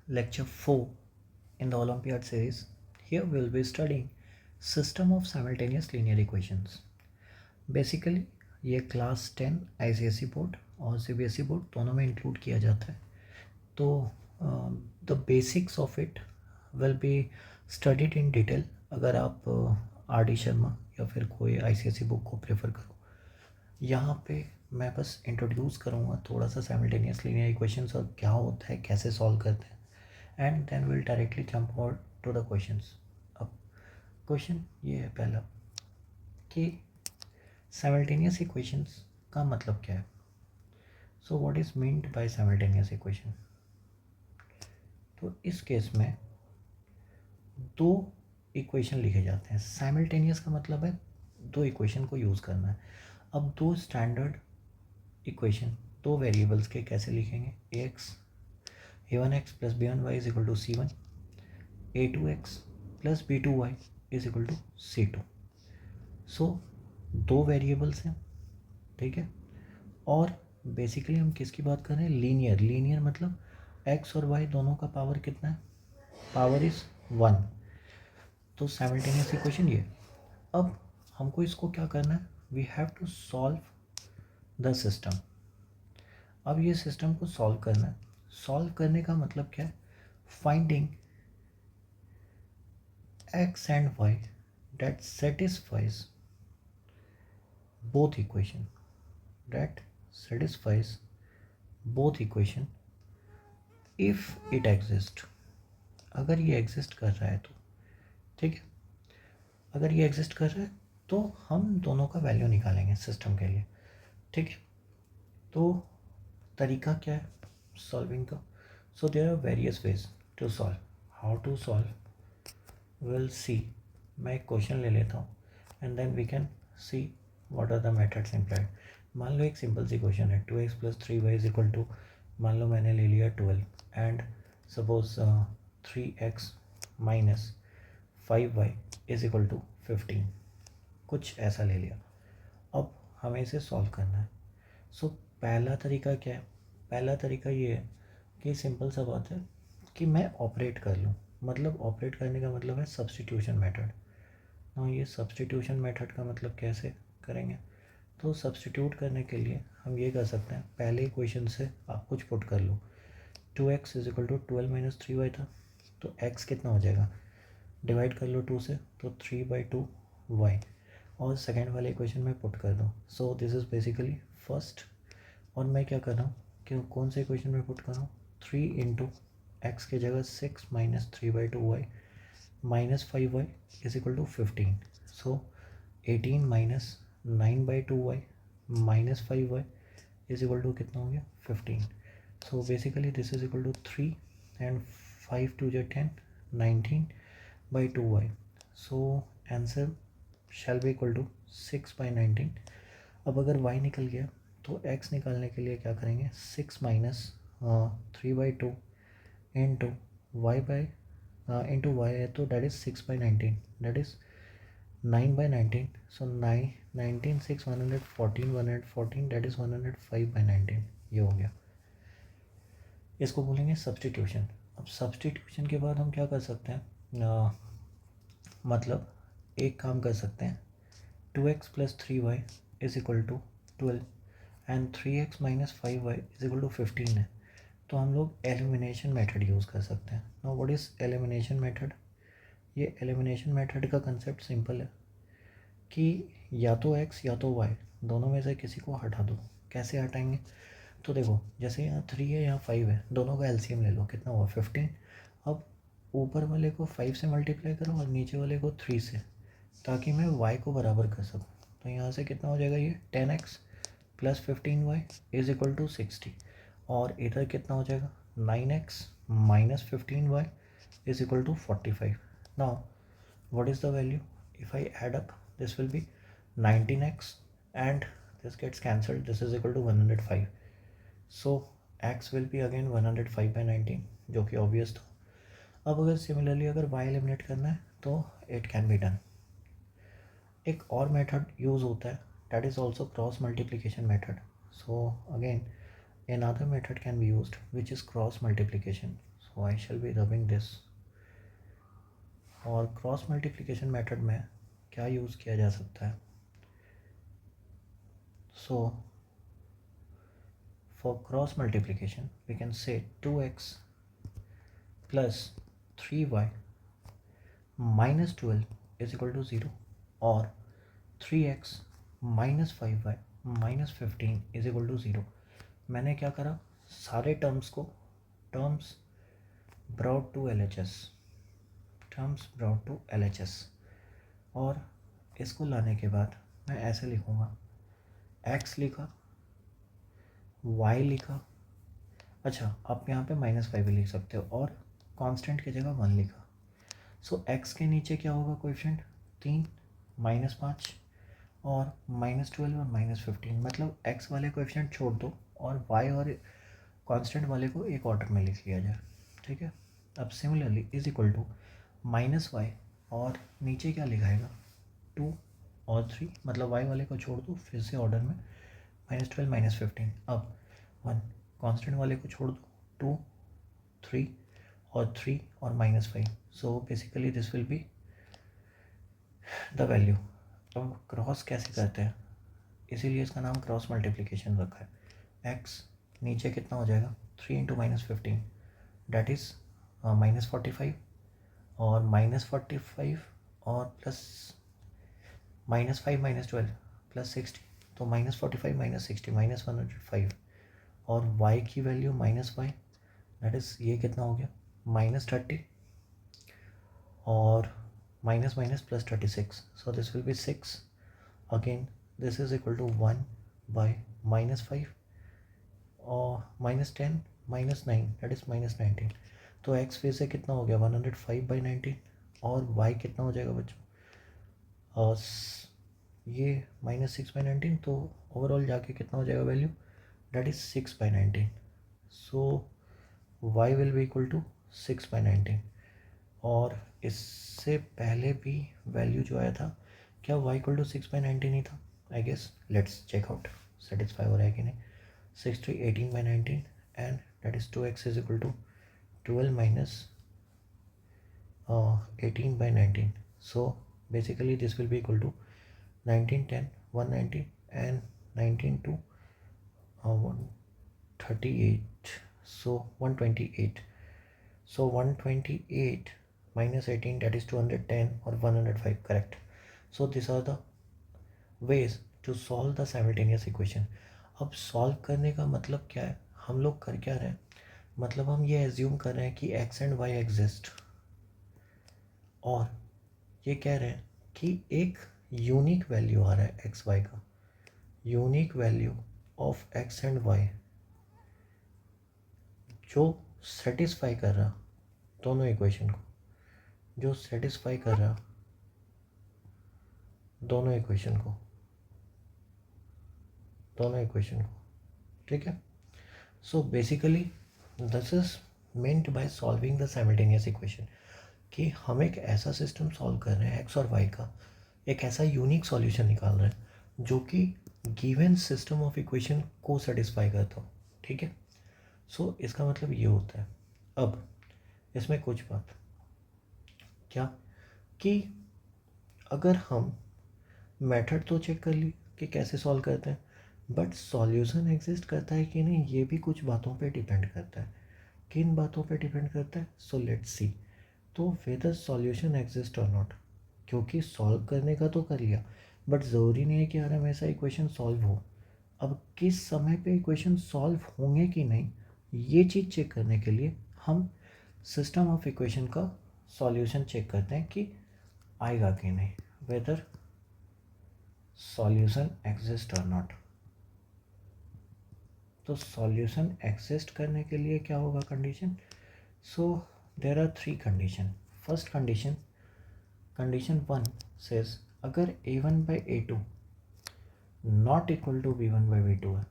lecture 4 in the Olympiad series. Here we will be studying system of simultaneous linear equations. Basically ये class 10 ICSE board और CBSE board दोनों में include किया जाता है. तो the basics of it will be studied in detail अगर आप RD शर्मा या फिर कोई ICSE बुक को प्रेफर करो. यहाँ पे मैं बस इंट्रोड्यूस करूँगा थोड़ा सा साइमल्टेनियस लीनियर इक्वेशंस और क्या होता है, कैसे सॉल्व करते हैं, and then will directly jump out to the questions. अब क्वेश्चन ये है पहला कि साइमल्टेनियस इक्वेशंस का मतलब क्या है. So what is meant by simultaneous equation. तो इस केस में दो इक्वेशन लिखे जाते हैं. साइमल्टेनियस का मतलब है दो इक्वेशन को यूज़ करना है. अब दो स्टैंडर्ड इक्वेशन दो वेरिएबल्स के कैसे लिखेंगे. a1x plus b1y is equal to c1, a2x plus b2y is equal to c2. So दो वेरिएबल्स हैं, ठीक है, और बेसिकली हम किसकी बात कर रहे हैं. लीनियर मतलब x और y दोनों का पावर कितना है, पावर इज 1. तो साइमल्टेनियस इक्वेशन ये. अब हमको इसको क्या करना है, we have to solve the system. अब ये सिस्टम को सॉल्व करना है. सॉल्व करने का मतलब क्या है, finding x and y that satisfies both equation, that satisfies both equation if it exist. अगर ये एग्जिस्ट कर रहा है तो ठीक है, अगर ये एग्जिस्ट कर रहा है तो हम दोनों का वैल्यू निकालेंगे सिस्टम के लिए, ठीक है. तो तरीका क्या है सॉल्विंग का. So there are various ways to solve. How to solve will see. मैं एक क्वेश्चन ले लेता हूँ and then we can see what are the methods implied. मान लो एक सिंपल सी क्वेश्चन है 2x plus 3y is equal to, मान लो मैंने ले लिया 12 and suppose 3x minus 5y is equal to 15, कुछ ऐसा ले लिया. अब हमें इसे सॉल्व करना है. सो पहला तरीका क्या है, पहला तरीका ये है कि सिंपल सा बात है कि मैं ऑपरेट कर लूँ. मतलब ऑपरेट करने का मतलब है सब्स्टिट्यूशन मेथड. हाँ, ये सब्स्टिट्यूशन मेथड का मतलब कैसे करेंगे. तो सब्स्टिट्यूट करने के लिए हम ये कर सकते हैं, पहले इक्वेशन से आप कुछ पुट कर लो. 2x is equal to 12 minus 3y था, तो x कितना हो जाएगा, डिवाइड कर लो 2 से, तो 3/2y, और सेकेंड वाले इक्वेशन में पुट कर दो. So this is basically first. और मैं क्या कर रहा हूँ कि कौन से इक्वेशन में पुट कर रहा हूँ, 3 इंटू एक्स की जगह 6 minus 3/2y minus 5y is equal to 15. So 18 minus 9/2y minus 5y is equal to कितना हो गया, 15. So basically this is equal to 3 and 5 2 जो 10, 19/2y. So answer shall be equal to 6/19. अब अगर y निकल गया तो x निकालने के लिए क्या करेंगे, 6 minus 3/2 into y by into y है तो that is 6/19, that is 9/19. So 19 6 114 that is 105/19. ये हो गया. इसको बोलेंगे सब्स्टिट्यूशन. अब सब्स्टिट्यूशन के बाद हम क्या कर सकते हैं, मतलब एक काम कर सकते हैं, 2x plus 3y is equal to 12 and 3x minus 5y is equal to 15 है. तो हम लोग एलिमिनेशन मेथड यूज़ कर सकते हैं. Now what is elimination method. ये एलिमिनेशन मेथड का कंसेप्ट सिंपल है कि या तो x या तो y दोनों में से किसी को हटा दो. कैसे हटाएंगे, तो देखो जैसे यहाँ 3 है यहाँ 5 है, दोनों का एलसीएम ले लो, कितना हुआ 15. अब ऊपर वाले को 5 से मल्टीप्लाई करो और नीचे वाले को 3 से, ताकि मैं y को बराबर कर सकूँ. तो यहाँ से कितना हो जाएगा, ये 10x plus 15y is equal to 60, और इधर कितना हो जाएगा 9x minus 15y is equal to 45. Now what is the value, if I add up this will be 19x and this gets cancelled, this is equal to 105. So x will be again 105/19, जो कि obvious था. अब अगर similarly अगर y eliminate करना है तो it can be done. एक और मेथड यूज़ होता है, that is also cross multiplication method. So again another method can be used which is cross multiplication. So I shall be rubbing this. और cross multiplication method में क्या use किया जा सकता है? सो for cross multiplication we can say 2x plus 3y minus 12 is equal to 0 और 3x minus 5y minus 15 is equal to 0। मैंने क्या करा, सारे टर्म्स brought to LHS और इसको लाने के बाद मैं ऐसे लिखूँगा, x लिखा, y लिखा, अच्छा आप यहाँ पे -5 भी लिख सकते हो और कांस्टेंट की जगह 1 लिखा। सो x के नीचे क्या होगा कोएफिशिएंट 3, -5 और -12 और -15, मतलब x वाले कोएफिशिएंट छोड़ दो और y और कांस्टेंट वाले को एक ऑर्डर में लिख लिया जाए, ठीक है। अब similarly is equal to -y और नीचे क्या लिखाएगा 2 और 3, मतलब y वाले को छोड़ दो, फिर से ऑर्डर में -12 -15, अब 1 कांस्टेंट वाले को छोड़ दो, 2 3 और 3 और -5। सो basically this will be the value. अब क्रॉस कैसे करते हैं, इसीलिए इसका नाम क्रॉस मल्टीप्लिकेशन रखा है। x नीचे कितना हो जाएगा 3 × -15 डैट इज़ -45 और -45 और प्लस -5 -12 प्लस 60, तो -45 -60 -105 और y की वैल्यू -y दैट इज़ ये कितना हो गया -30 और minus plus 36, so this will be 6 again this is equal to 1 by -5 और -10 -9 दैट इज़ -19। तो x फिर से कितना हो गया 105/19 और y कितना हो जाएगा बच्चों, और ये -6/19, तो ओवरऑल जाके कितना हो जाएगा value that is 6/19। So y will be equal to 6/19 और इससे पहले भी वैल्यू जो आया था क्या y इक्वल टू 6/19 ही था, I guess. Let's check out satisfy हो रहा है कि नहीं। 6 3 18/19 and that is 2x is equal to 12 minus 18/19, so basically this will be equal to 19 10 190 and 19 to 138, so 128, so 128 minus 18 that is 210 or 105, correct। so these are the ways to solve the simultaneous equation। अब solve करने का मतलब क्या है, हम लोग कर क्या रहे हैं, मतलब हम ये एज्यूम कर रहे हैं कि x एंड y एग्जिस्ट और ये कह रहे हैं कि एक यूनिक वैल्यू आ रहा है एक्स वाई का, unique value of x and y जो सेटिस्फाई कर रहा दोनों इक्वेशन को, जो सेटिस्फाई कर रहा दोनों इक्वेशन को, ठीक है। सो basically this is meant by solving the simultaneous equation कि हम एक ऐसा सिस्टम सॉल्व कर रहे हैं एक्स और वाई का, एक ऐसा यूनिक सॉल्यूशन निकाल रहे हैं जो कि गिवन सिस्टम ऑफ इक्वेशन को सेटिस्फाई करता हो, ठीक है। सो इसका मतलब ये होता है। अब इसमें कुछ बात क्या कि अगर हम मेथड तो चेक कर ली कि कैसे सॉल्व करते हैं, बट सॉल्यूशन एग्जिस्ट करता है कि नहीं ये भी कुछ बातों पे डिपेंड करता है। किन बातों पे डिपेंड करता है, सो लेट्स सी। तो वेदर सॉल्यूशन एग्जिस्ट और नॉट, क्योंकि सॉल्व करने का तो कर लिया बट ज़रूरी नहीं है कि हर हमेशा इक्वेशन सॉल्व हो। अब किस समय पे इक्वेशन सॉल्व होंगे कि नहीं ये चीज़ चेक करने के लिए हम सिस्टम ऑफ इक्वेशन का सॉल्यूशन चेक करते हैं कि आएगा कि नहीं, वेदर सॉल्यूशन एग्जिस्ट और नॉट। तो सॉल्यूशन एग्जिस्ट करने के लिए क्या होगा condition, so there are 3 condition. First condition 1 says अगर a1/a2 not equal to b1/b2 है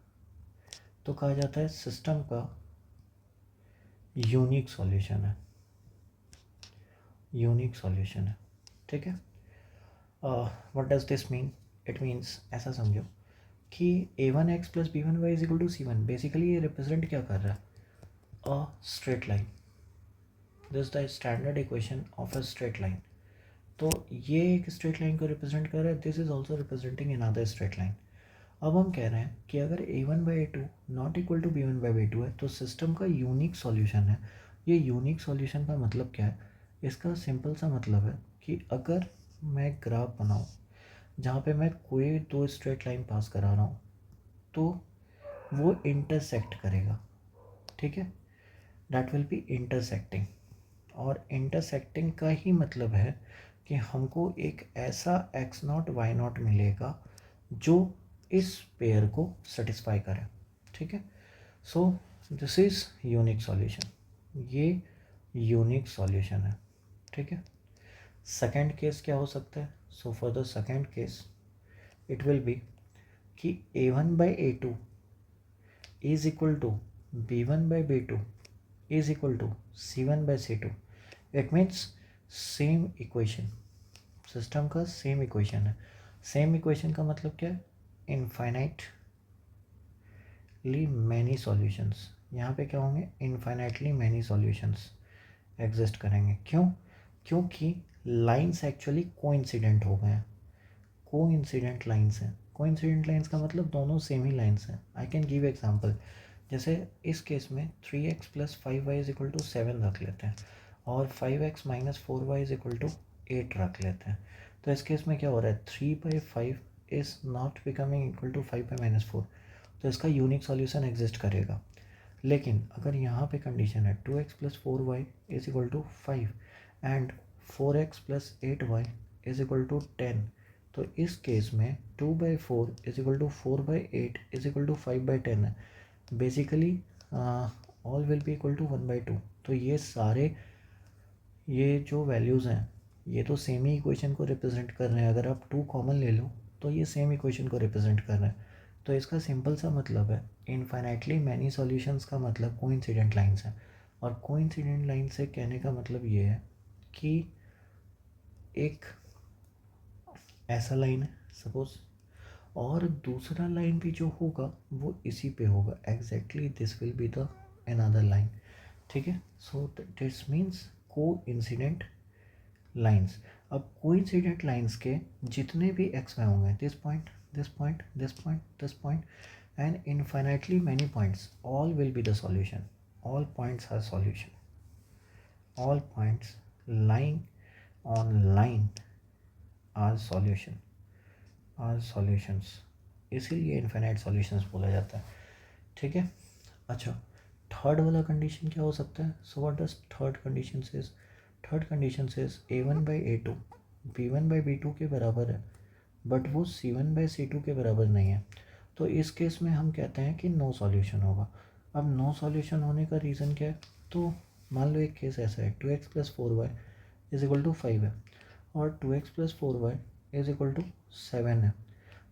तो कहा जाता है सिस्टम का यूनिक सॉल्यूशन है, ठीक है। What does this mean, it means ऐसा समझो कि a1x + b1y = c1, बेसिकली ये रिप्रेजेंट क्या कर रहा है, a straight line, this the standard equation of a straight line. तो ये एक स्ट्रेट लाइन को रिप्रेजेंट कर रहा है, this is also representing another straight line. अब हम कह रहे हैं कि अगर a1/a2 not equal to b1/b2 है तो सिस्टम का यूनिक सॉल्यूशन है। ये यूनिक सॉल्यूशन का मतलब क्या है? इसका सिंपल सा मतलब है कि अगर मैं ग्राफ बनाऊँ जहाँ पे मैं कोई दो स्ट्रेट लाइन पास करा रहा हूँ तो वो इंटरसेक्ट करेगा, ठीक है, दैट विल बी इंटरसेक्टिंग। और इंटरसेक्टिंग का ही मतलब है कि हमको एक ऐसा एक्स नॉट वाई नॉट मिलेगा जो इस पेयर को सेटिस्फाई करे, ठीक है। So this is unique solution, ये यूनिक सॉल्यूशन है, ठीक है। सेकेंड केस क्या हो सकता है? So for the second case it will be कि a1/a2 is equal to b1/b2 is equal to c1/c2। It means same equation, system का सेम इक्वेशन है। सेम इक्वेशन का मतलब क्या है? Infinitely many solutions. यहाँ पे क्या होंगे? इनफाइनाइटली मैनी सॉल्यूशंस एग्जिस्ट करेंगे। क्यों? क्योंकि लाइंस एक्चुअली कोइंसिडेंट हो गए हैं, कोइंसिडेंट लाइंस हैं। कोइंसिडेंट लाइंस का मतलब दोनों सेम ही लाइंस हैं। आई कैन गिव एग्जांपल, जैसे इस केस में 3x + 5y is equal to 7 रख लेते हैं और 5x - 4y is equal to 8 रख लेते हैं। तो इस केस में क्या हो रहा है? 3/5 is not becoming equal to 5/-4, तो इसका यूनिक सॉल्यूशन एग्जिस्ट करेगा। लेकिन अगर यहाँ पे कंडीशन है 2x + 4y is equal to 5 and 4x + 8y is equal to 10, तो इस केस में 2/4 is equal to 4/8 is equal to 5/10 है। Basically all will be equal to 1/2। तो ये सारे, ये जो वैल्यूज़ हैं ये तो सेम ही इक्वेशन को रिप्रेजेंट कर रहे हैं। अगर आप 2 कॉमन ले लो तो ये सेम इक्वेशन को रिप्रेजेंट कर रहे हैं। तो इसका सिंपल सा मतलब है, इनफाइनाइटली मैनी सॉल्यूशंस का मतलब कोइंसिडेंट लाइंस हैं। और कोइंसिडेंट लाइन से कहने का मतलब ये है कि एक ऐसा लाइन है सपोज, और दूसरा लाइन भी जो होगा वो इसी पे होगा, exactly this will be the another line, ठीक है। So this means coincident lines. अब कोइंसिडेंट लाइंस के जितने भी एक्स वाई होंगे, this point, this point, this point, this point and infinitely many points, all will be the solution. All points are solution, all points lying on line are solution, are solutions. इसीलिए infinite solutions बोला जाता है, ठीक है। अच्छा, third वाला condition क्या हो सकता है? So what does third condition says? Third condition says a1/a2 b1/b2 के बराबर है, बट वो c1/c2 के बराबर नहीं है। तो इस केस में हम कहते हैं कि नो सॉल्यूशन होगा। अब नो सॉल्यूशन होने का रीज़न क्या है? तो मान लो एक केस ऐसा है 2x + 4y is equal to 5 है और 2x + 4y is equal to 7 है।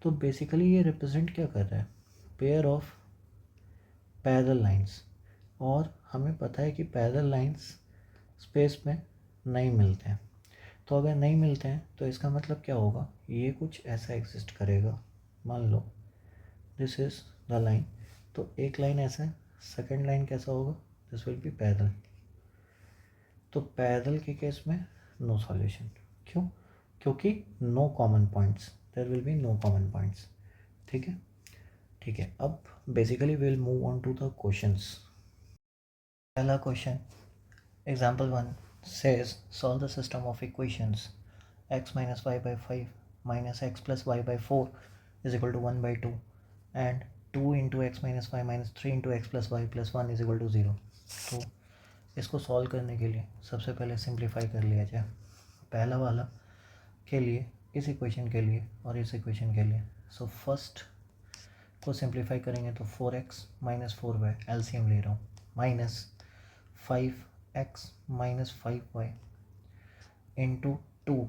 तो बेसिकली ये रिप्रेजेंट क्या कर रहा है? Pair of parallel lines. और हमें पता है कि पैरेलल लाइंस स्पेस में नहीं मिलते हैं। तो अगर नहीं मिलते हैं तो इसका मतलब क्या होगा? ये कुछ ऐसा एग्जिस्ट करेगा। मान लो दिस इज द लाइन, तो एक लाइन ऐसा है, सेकेंड लाइन कैसा होगा? This will be parallel. तो पैरेलल के केस में नो सॉल्यूशन। क्यों? क्योंकि no common points, there will be no common points, ठीक है। ठीक है, अब basically will move on to the questions. पहला question, example 1 says solve the system of equations x minus y/5 minus x plus y/4 is equal to 1/2 and 2 into x minus y minus 3 into x plus y plus 1 is equal to 0। तो इसको solve करने के लिए सबसे पहले simplify कर लिया जाए। पहला वाला के लिए, इस इक्वेशन के लिए और इस इक्वेशन के लिए। सो फर्स्ट को सिंप्लीफाई करेंगे तो 4x - 4y एलसीएम ले रहा हूँ, minus 5x - 5y into 2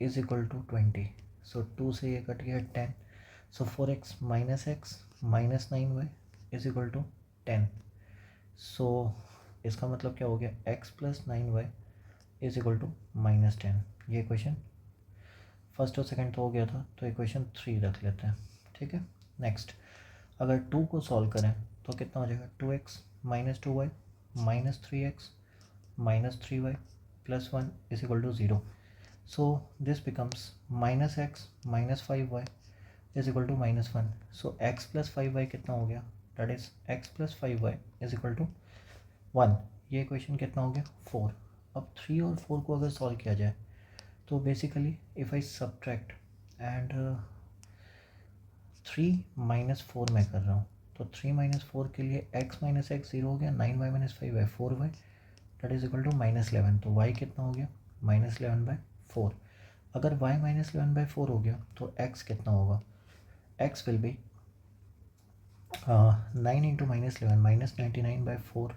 is equal to 20। So 2 से ये कट गया 10। So 4x - x - 9y is equal to 10। So इसका मतलब क्या हो गया? x + 9y is equal to -10। ये इक्वेशन फर्स्ट और सेकंड तो हो गया था, तो इक्वेशन 3 रख लेते हैं, ठीक है। नेक्स्ट, अगर 2 को सॉल्व करें तो कितना हो जाएगा? 2x - 2y -3x minus 3y plus 1 is equal to 0. So this becomes minus x minus 5y is equal to minus 1. So x plus 5y कितना हो गया? That is x plus 5y is equal to 1. ये equation कितना हो गया? 4. अब 3 और 4 को अगर सॉल्व किया जाए तो basically if I subtract and 3 minus 4 मैं कर रहा हूँ, तो 3 माइनस 4 के लिए x माइनस एक्स 0 हो गया, 9y minus 5y 4y that is equal to minus 11. तो y कितना हो गया? माइनस 11/4. अगर y माइनस 11/4 हो गया तो x कितना होगा? x will B 9 into minus 11 minus 99/4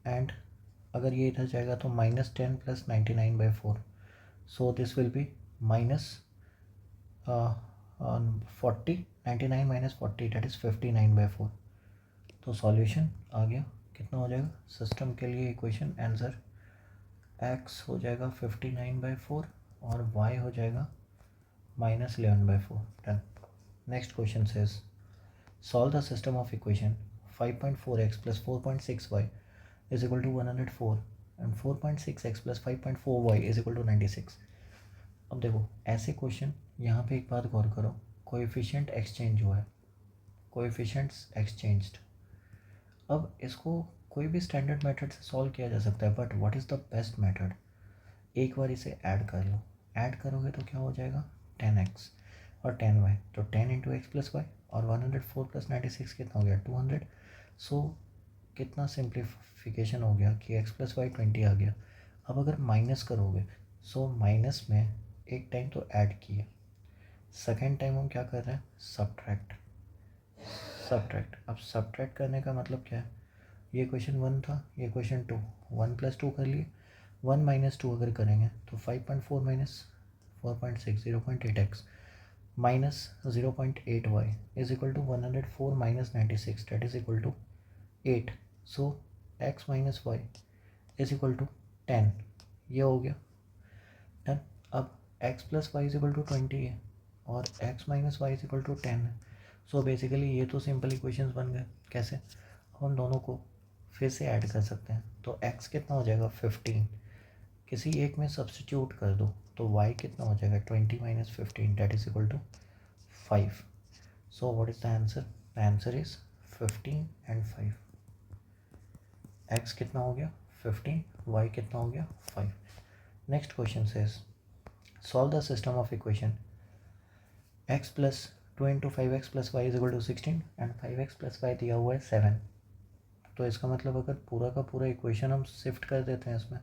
and अगर ये इधर जाएगा तो minus 10 plus 99/4. So this will be minus 40. 99 minus 40 that is 59/4. तो सॉल्यूशन आ गया. कितना हो जाएगा सिस्टम के लिए इक्वेशन आंसर? x हो जाएगा 59/4 और y हो जाएगा minus 11/4. Done. Next question says solve the system of equation 5.4x plus 4.6y is equal to 104 and 4.6x plus 5.4y is equal to 96. अब देखो ऐसे क्वेश्चन, यहाँ पे एक बात गौर करो, कोएफिशिएंट एक्सचेंज हुआ है, कोएफिशिएंट्स एक्सचेंज्ड. अब इसको कोई भी स्टैंडर्ड मेथड से सॉल्व किया जा सकता है, but what is the best method? एक बार इसे ऐड कर लो. ऐड करोगे तो क्या हो जाएगा? 10x और 10y, तो 10 इंटू एक्स प्लस वाई और 104 प्लस 96 कितना हो गया? 200. सो कितना सिंप्लीफिकेशन हो गया कि x प्लस वाई 20 आ गया. अब अगर माइनस करोगे, सो माइनस में एक टाइम तो ऐड किया, सेकेंड टाइम हम क्या कर रहे हैं? सब्ट्रैक्ट. अब सब्ट्रैक्ट करने का मतलब क्या है? ये क्वेश्चन 1 था, ये क्वेश्चन 2, 1 प्लस 2 कर लिए. 1 माइनस 2 अगर करेंगे तो 5.4 minus 4.6 0.8x minus 0.8y is equal to 104 minus 96 that is equal to 8. So x minus y is equal to 10. ये हो गया. डन. अब x plus y is equal to 20 है और x minus y is equal to 10 है. So basically ये तो simple equations बन गए. कैसे? हम दोनों को फिर से ऐड कर सकते हैं. तो x कितना हो जाएगा? 15. किसी एक में सब्सटीट्यूट कर दो तो y कितना हो जाएगा? 20 minus 15 that is equal to 5. So what is the answer? The answer is 15 and 5. x कितना हो गया? 15. y कितना हो गया? 5. Next question says solve the system of equation x plus 2 into 5x plus y is equal to 16 and 5x plus y दिया हुआ है 7. तो इसका मतलब अगर पूरा का पूरा इक्वेशन हम शिफ्ट कर देते हैं इसमें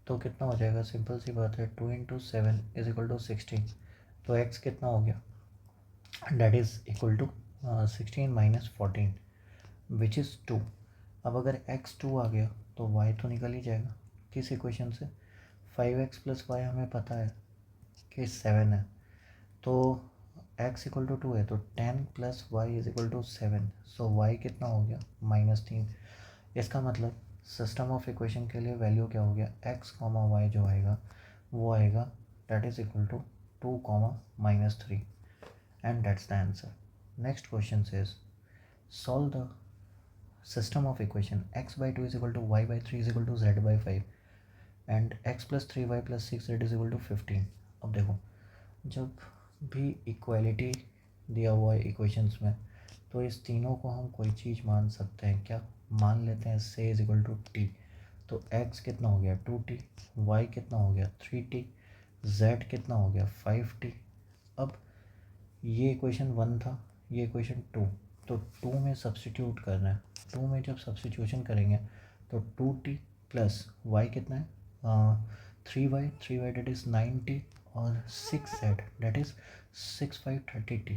तो कितना हो जाएगा? सिंपल सी बात है, 2 इंटू 7 इज इक्वल टू 16. तो x कितना हो गया? That is equal to 16 minus 14 which is 2. अब अगर x 2 आ गया तो y तो निकल ही जाएगा. किस इक्वेशन से? 5x प्लस वाई हमें पता है कि 7 है, तो x इक्वल टू 2 है, तो 10 plus y is equal to 7. So y कितना हो गया? -3. इसका मतलब सिस्टम ऑफ इक्वेशन के लिए वैल्यू क्या हो गया? x कॉमा वाई जो आएगा वो आएगा that is equal to 2 comma -3 and that's the answer. Next question says solve the system of equation x/2 is equal to y/3 is equal to z/5 and x plus 3y plus 6z is equal to 15. अब देखो जब भी equality दिया हुआ है equations में तो इस तीनों को हम कोई चीज़ मान सकते हैं. क्या मान लेते हैं? से इज इक्वल टू टी. तो x कितना हो गया? 2t. y कितना हो गया? 3t. z कितना हो गया? 5t. अब ये इक्वेशन 1 था, ये इक्वेशन 2, तो 2 में सब्सटीट्यूट करना है. 2 में जब सब्सटीट्यूशन करेंगे तो 2t प्लस y कितना है? 3y डेट इज़ 9t और 6z that is 6 5 30t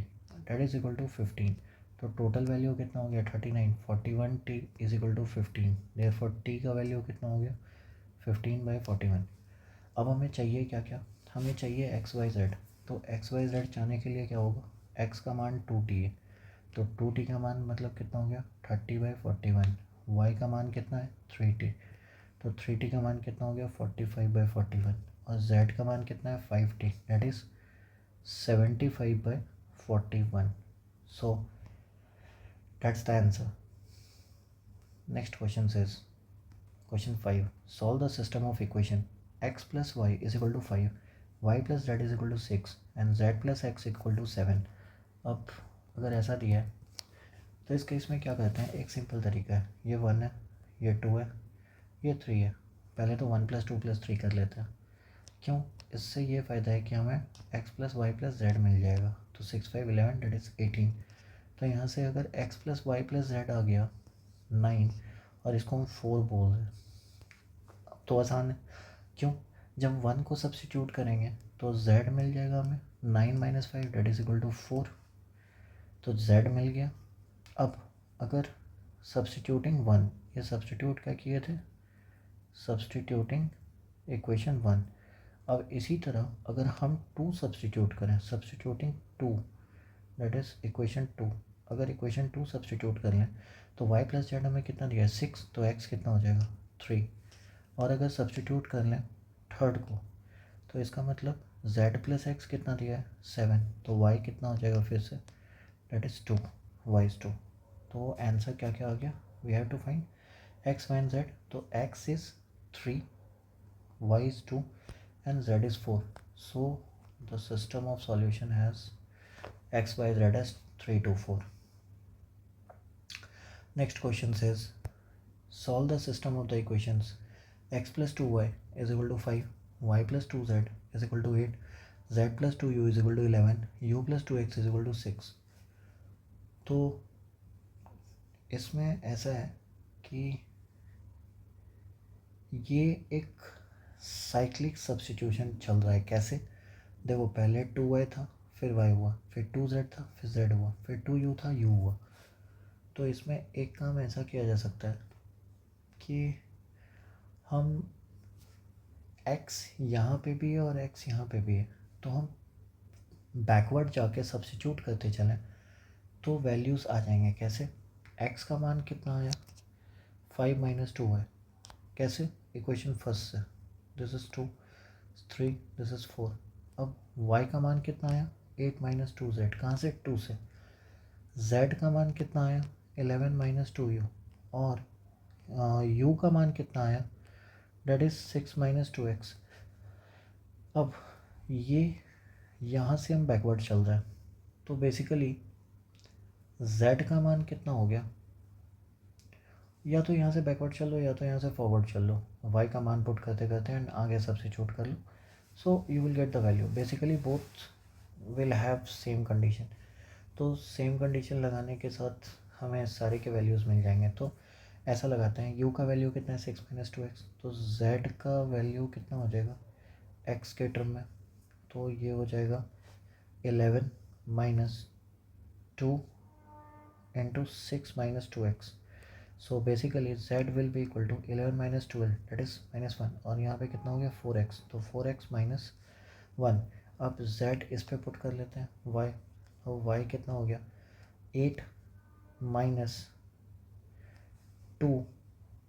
that is equal to 15. तो टोटल वैल्यू कितना हो गया? 39. 41t इज इक्वल टू 15. देयरफॉर t का वैल्यू कितना हो गया? 15/41. अब हमें चाहिए क्या क्या? हमें चाहिए x/y/z. तो x/y/z चाहने के लिए क्या होगा? x का मान 2t है, तो 2t का मान मतलब कितना हो गया? 30/41. y का मान कितना है? 3t, तो 3t का मान कितना हो गया? 45/41 और z का मान कितना है? 5t that is 75/41. So that's the answer. Next question says question 5, solve the system of equation x plus y is equal to 5, y plus z is equal to 6 and z plus x equal to 7। अब अगर ऐसा दिया है तो इस case में क्या करते हैं, एक सिंपल तरीका है, ये 1 है, ये 2 है, ये 3 है। पहले तो 1 प्लस 2 प्लस 3 कर लेते हैं। क्यों? इससे ये फ़ायदा है कि हमें x plus y plus z मिल जाएगा। तो 6 5 11 डेट इज़ 18। तो यहाँ से अगर x plus y plus z आ गया 9 और इसको हम 4 बोल रहे हैं तो आसान है। क्यों? जब 1 को सब्सिट्यूट करेंगे तो z मिल जाएगा हमें 9 minus 5 that is equal to 4। तो z मिल गया। अब अगर सब्सटीट्यूटिंग 1, ये सब्सटीट्यूट क्या किए थे, सब्सटीट्यूटिंग इक्वेशन 1। अब इसी तरह अगर हम 2 सब्सटीट्यूट करें, सब्सटीट्यूटिंग 2 दैट इज़ इक्वेशन 2, अगर इक्वेशन 2 सब्सटीट्यूट कर लें तो y प्लस जेड हमें कितना दिया है 6, तो x कितना हो जाएगा 3। और अगर सब्सटीट्यूट कर लें थर्ड को तो इसका मतलब z प्लस एक्स कितना दिया है 7, तो y कितना हो जाएगा फिर से डेट इज़ 2, y इज़ 2। तो आंसर क्या क्या आ गया, we have to find x y and z। तो x इज़ 3, y is 2 and z is 4. So the system of solution has x, y, z as 3 to 4. Next question says solve the system of the equations x plus 2y is equal to 5, y plus 2z is equal to 8, z plus 2u is equal to 11, u plus 2x is equal to 6. तो इसमें ऐसा है कि ये एक cyclic substitution चल रहा है। कैसे? देखो पहले 2y था, फिर y हुआ, फिर 2z था, फिर z हुआ, फिर 2u था, u हुआ। तो इसमें एक काम ऐसा किया जा सकता है कि हम x यहाँ पे भी है और x यहाँ पे भी है, तो हम बैकवर्ड जाके सब्स्टिट्यूट करते चलें तो वैल्यूज़ आ जाएंगे। कैसे? x का मान कितना आया 5 माइनस 2 है। कैसे? इक्वेशन फर्स्ट से, दिस इज़ 2, 3, दिस इज़ 4। अब y का मान कितना आया 8 माइनस 2z, कहाँ से 2 से। z का मान कितना आया 11 माइनस 2u, और u का मान कितना आया डेट इज़ 6 माइनस 2x। अब ये यहाँ से हम बैकवर्ड चल रहे हैं तो बेसिकली z का मान कितना हो गया, या तो यहाँ से बैकवर्ड चल लो या तो यहाँ से फॉरवर्ड चल लो, y का मान पुट करते करते एंड आगे सब्स्टिट्यूट कर लो, so you will get the value. Basically both will have same condition. तो सेम कंडीशन लगाने के साथ हमें सारे के वैल्यूज़ मिल जाएंगे। तो ऐसा लगाते हैं u का वैल्यू कितना है 6 माइनस 2x, तो z का वैल्यू कितना हो जाएगा x के टर्म में, तो ये हो जाएगा 11 minus 2 into 6 minus 2x। So basically z will be equal to 11 माइनस 12 डेट इज़ माइनस 1, और यहाँ पे कितना हो गया 4x, तो 4x माइनस 1। अब z इस पे पुट कर लेते हैं y, और y कितना हो गया 8 minus 2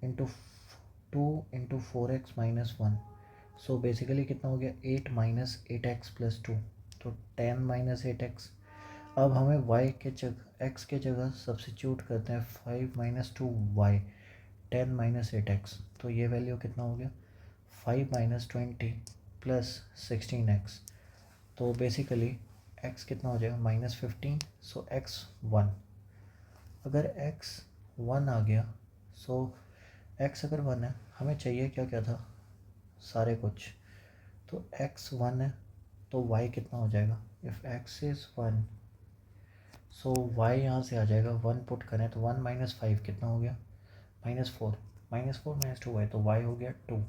into 4x minus 1। So basically कितना हो गया 8 माइनस 8x प्लस 2, तो 10 माइनस 8x। अब हमें y के जगह x के जगह सब्स्टिट्यूट करते हैं 5 माइनस 2y, 10 माइनस 8x। तो ये वैल्यू कितना हो गया 5 माइनस 20 प्लस 16x। तो बेसिकली x कितना हो जाएगा माइनस 15, सो x 1। अगर x 1 आ गया, सो x अगर 1 है, हमें चाहिए क्या क्या था सारे कुछ, तो x 1 है तो y कितना हो जाएगा, if x is 1 so y यहाँ से आ जाएगा 1 पुट करें तो 1 माइनस 5 कितना हो गया माइनस 4, माइनस 4 माइनस 2y, तो y हो गया 2।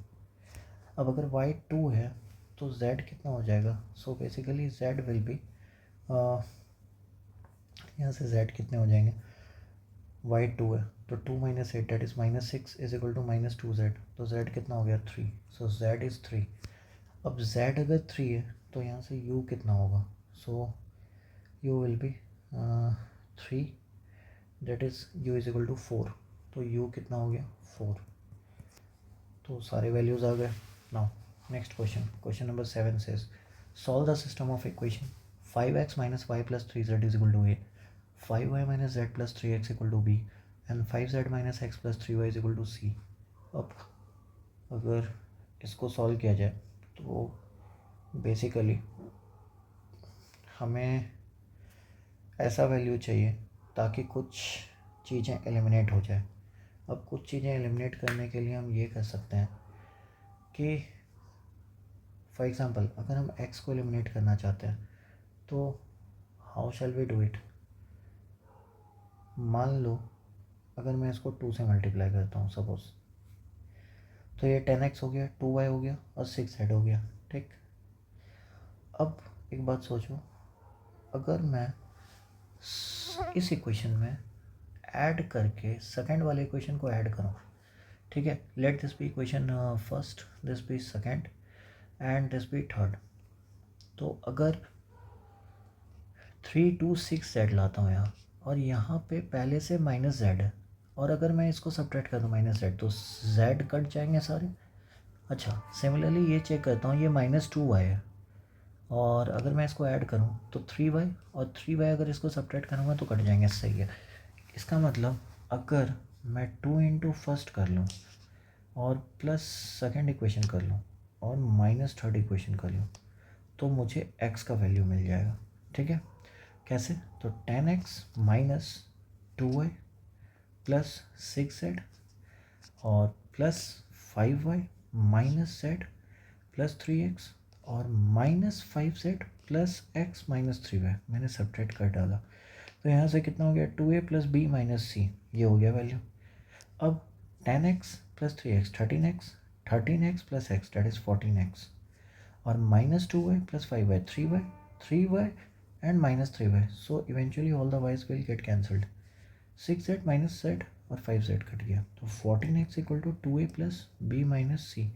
अब अगर y 2 है तो z कितना हो जाएगा, सो बेसिकली z विल बी, यहाँ से z कितने हो जाएंगे, y 2 है तो 2 minus 8 that is minus 6 is equal to minus 2z, तो z कितना हो गया 3, सो z इज़ 3। अब z अगर 3 है तो यहाँ से u कितना होगा, so u will be 3 that is u is equal to 4, तो u कितना हो गया 4। तो सारे वैल्यूज़ आ गए। Now next question, question number 7 says solve the system of equation 5x minus y plus 3z is equal to a, 5y minus z plus 3x equal to b and 5z minus x plus 3y is equal to c। अब अगर इसको solve किया जाए तो basically हमें ऐसा value चाहिए ताकि कुछ चीज़ें एलिमिनेट हो जाए। अब कुछ चीज़ें एलिमिनेट करने के लिए हम ये कर सकते हैं कि फॉर एग्ज़ाम्पल अगर हम x को एलिमिनेट करना चाहते हैं तो how shall we do it. मान लो अगर मैं इसको 2 से मल्टीप्लाई करता हूँ सपोज, तो ये 10x हो गया, 2y हो गया और 6z हो गया। ठीक, अब एक बात सोचो, अगर मैं इस इक्वेशन में ऐड करके सेकंड वाले इक्वेशन को ऐड करूँ, ठीक है, let this be equation first, this be second and this be third. तो अगर 3 2 6 z लाता हूँ यहाँ, और यहाँ पे पहले से माइनस z है, और अगर मैं इसको सब्ट्रैक्ट कर दूँ माइनस z तो z कट जाएंगे सारे। अच्छा, सिमिलरली ये चेक करता हूँ, ये -2y है, और अगर मैं इसको ऐड करूँ तो 3y, और 3y अगर इसको सब्ट्रैक्ट करूँगा तो कट जाएंगे। सही है। इसका मतलब अगर मैं 2 इंटू फर्स्ट कर लूँ और प्लस सेकेंड इक्वेशन कर लूँ और माइनस थर्ड इक्वेशन कर लूँ तो मुझे x का वैल्यू मिल जाएगा। ठीक है, कैसे? तो 10x minus 2y plus 6z और plus 5y minus z plus 3x और minus 5z plus x minus 3y। मैंने सब्ट्रैक्ट कर डाला, तो यहाँ से कितना हो गया? 2a plus b minus c, ये हो गया वैल्यू। अब 10x plus 3x 13x, 13x plus x that is 14x, और minus 2y plus 5y 3y, 3y and minus 3y। So eventually all the y's will get cancelled. 6z minus z और 5z cut गया, तो 14x equal to 2a plus b minus c।